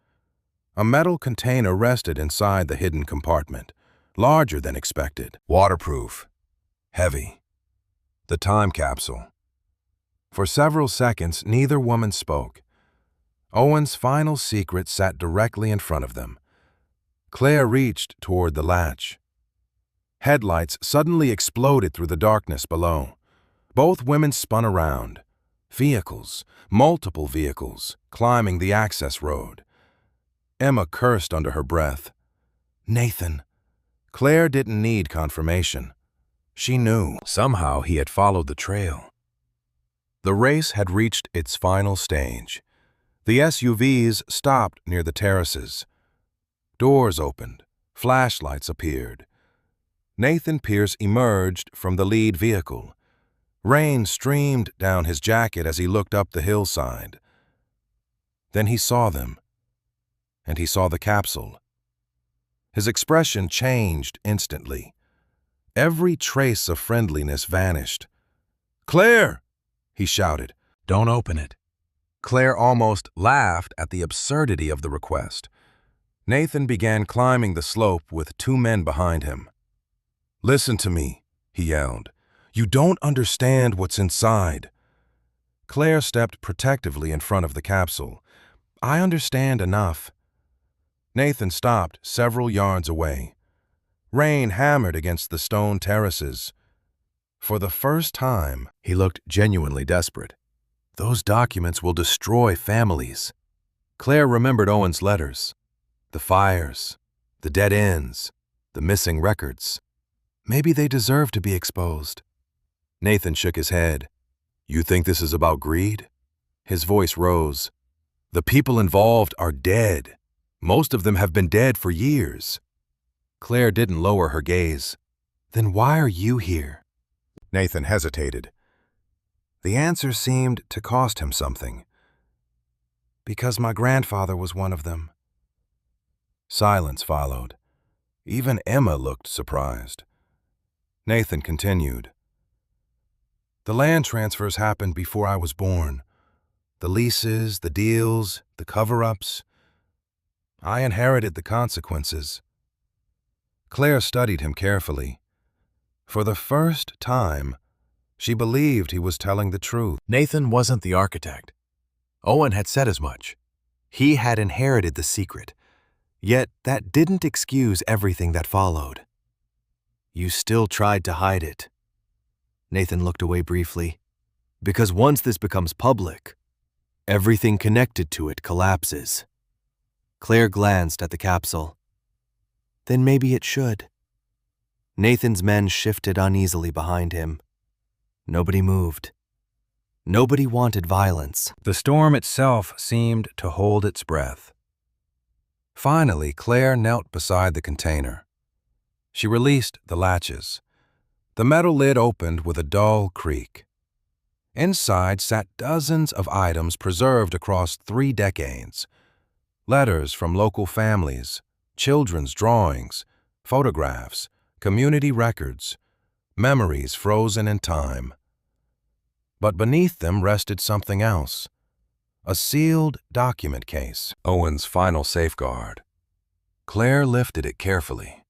[SPEAKER 1] A metal container rested inside the hidden compartment, larger than expected. Waterproof. Heavy. The time capsule. For several seconds, neither woman spoke. Owen's final secret sat directly in front of them. Claire reached toward the latch. Headlights suddenly exploded through the darkness below. Both women spun around. Vehicles, multiple vehicles, climbing the access road. Emma cursed under her breath. Nathan. Claire didn't need confirmation. She knew. Somehow he had followed the trail. The race had reached its final stage. The SUVs stopped near the terraces. Doors opened. Flashlights appeared. Nathan Pierce emerged from the lead vehicle. Rain streamed down his jacket as he looked up the hillside. Then he saw them, and he saw the capsule. His expression changed instantly. Every trace of friendliness vanished. "Claire!" he shouted. "Don't open it." Claire almost laughed at the absurdity of the request. Nathan began climbing the slope with two men behind him. "Listen to me," he yelled. "You don't understand what's inside." Claire stepped protectively in front of the capsule. "I understand enough." Nathan stopped several yards away. Rain hammered against the stone terraces. For the first time, he looked genuinely desperate. "Those documents will destroy families." Claire remembered Owen's letters. The fires, the dead ends, the missing records. Maybe they deserve to be exposed. Nathan shook his head. "You think this is about greed?" His voice rose. "The people involved are dead. Most of them have been dead for years." Claire didn't lower her gaze. "Then why are you here?" Nathan hesitated. The answer seemed to cost him something. "Because my grandfather was one of them." Silence followed. Even Emma looked surprised. Nathan continued. "The land transfers happened before I was born. The leases, the deals, the cover-ups. I inherited the consequences." Claire studied him carefully. For the first time, she believed he was telling the truth. Nathan wasn't the architect. Owen had said as much. He had inherited the secret. Yet that didn't excuse everything that followed. "You still tried to hide it." Nathan looked away briefly. "Because once this becomes public, everything connected to it collapses." Claire glanced at the capsule. "Then maybe it should." Nathan's men shifted uneasily behind him. Nobody moved. Nobody wanted violence. The storm itself seemed to hold its breath. Finally, Claire knelt beside the container. She released the latches. The metal lid opened with a dull creak. Inside sat dozens of items preserved across 3 decades. Letters from local families, children's drawings, photographs, community records, memories frozen in time. But beneath them rested something else. A sealed document case, Owen's final safeguard. Claire lifted it carefully.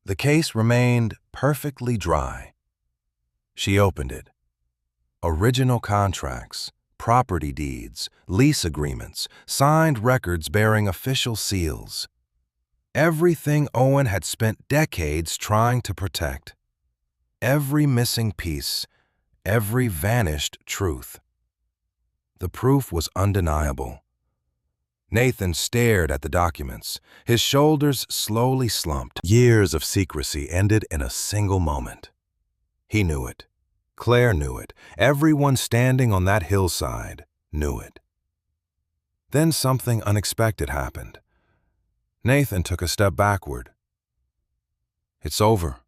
[SPEAKER 1] The case remained perfectly dry. She opened it. Original contracts, property deeds, lease agreements, signed records bearing official seals. Everything Owen had spent decades trying to protect. Every missing piece, every vanished truth. The proof was undeniable. Nathan stared at the documents. His shoulders slowly slumped. Years of secrecy ended in a single moment. He knew it. Claire knew it. Everyone standing on that hillside knew it. Then something unexpected happened. Nathan took a step backward. "It's over."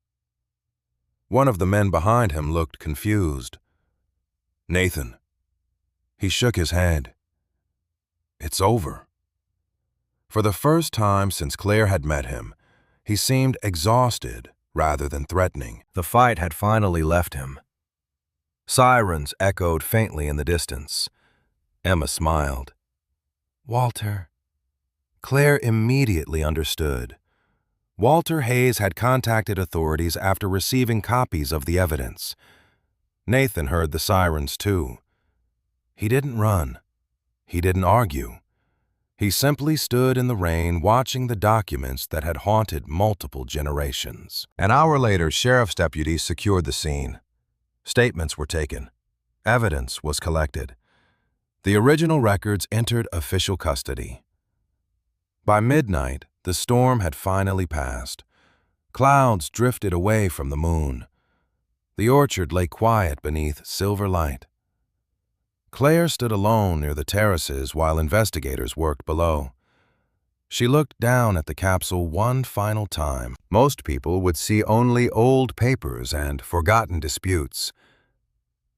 [SPEAKER 1] One of the men behind him looked confused. "Nathan." He shook his head. "It's over." For the first time since Claire had met him, he seemed exhausted rather than threatening. The fight had finally left him. Sirens echoed faintly in the distance. Emma smiled. "Walter." Claire immediately understood. Walter Hayes had contacted authorities after receiving copies of the evidence. Nathan heard the sirens too. He didn't run. He didn't argue. He simply stood in the rain watching the documents that had haunted multiple generations. An hour later, sheriff's deputies secured the scene. Statements were taken. Evidence was collected. The original records entered official custody. By midnight, the storm had finally passed. Clouds drifted away from the moon. The orchard lay quiet beneath silver light. Claire stood alone near the terraces while investigators worked below. She looked down at the capsule one final time. Most people would see only old papers and forgotten disputes.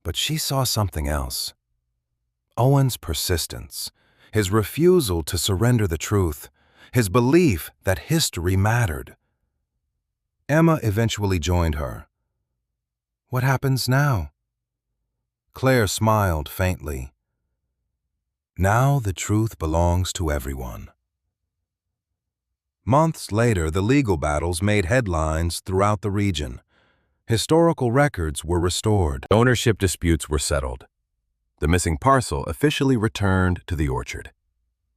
[SPEAKER 1] But she saw something else. Owen's persistence, his refusal to surrender the truth, his belief that history mattered. Emma eventually joined her. "What happens now?" Claire smiled faintly. "Now the truth belongs to everyone." Months later, the legal battles made headlines throughout the region. Historical records were restored. Ownership disputes were settled. The missing parcel officially returned to the orchard.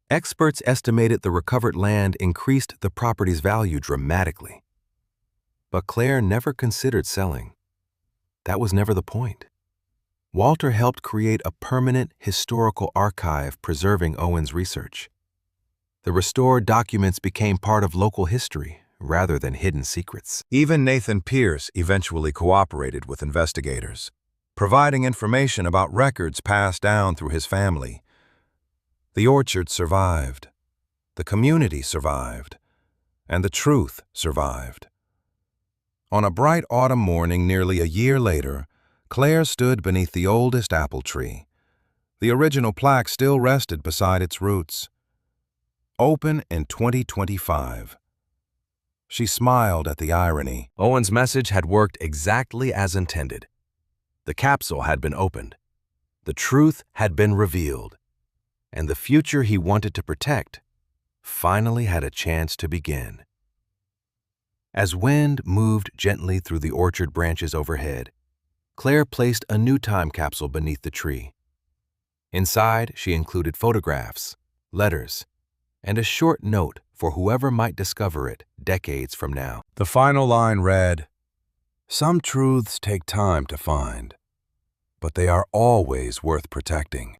[SPEAKER 1] Experts estimated the recovered land increased the property's value dramatically. But Claire never considered selling. That was never the point. Walter helped create a permanent historical archive preserving Owen's research. The restored documents became part of local history rather than hidden secrets. Even Nathan Pierce eventually cooperated with investigators, providing information about records passed down through his family. The orchard survived, the community survived, and the truth survived. On a bright autumn morning nearly a year later, Claire stood beneath the oldest apple tree. The original plaque still rested beside its roots. "Open in 2025. She smiled at the irony. Owen's message had worked exactly as intended. The capsule had been opened. The truth had been revealed. And the future he wanted to protect finally had a chance to begin. As wind moved gently through the orchard branches overhead, Claire placed a new time capsule beneath the tree. Inside, she included photographs, letters, and a short note for whoever might discover it decades from now. The final line read, "Some truths take time to find, but they are always worth protecting."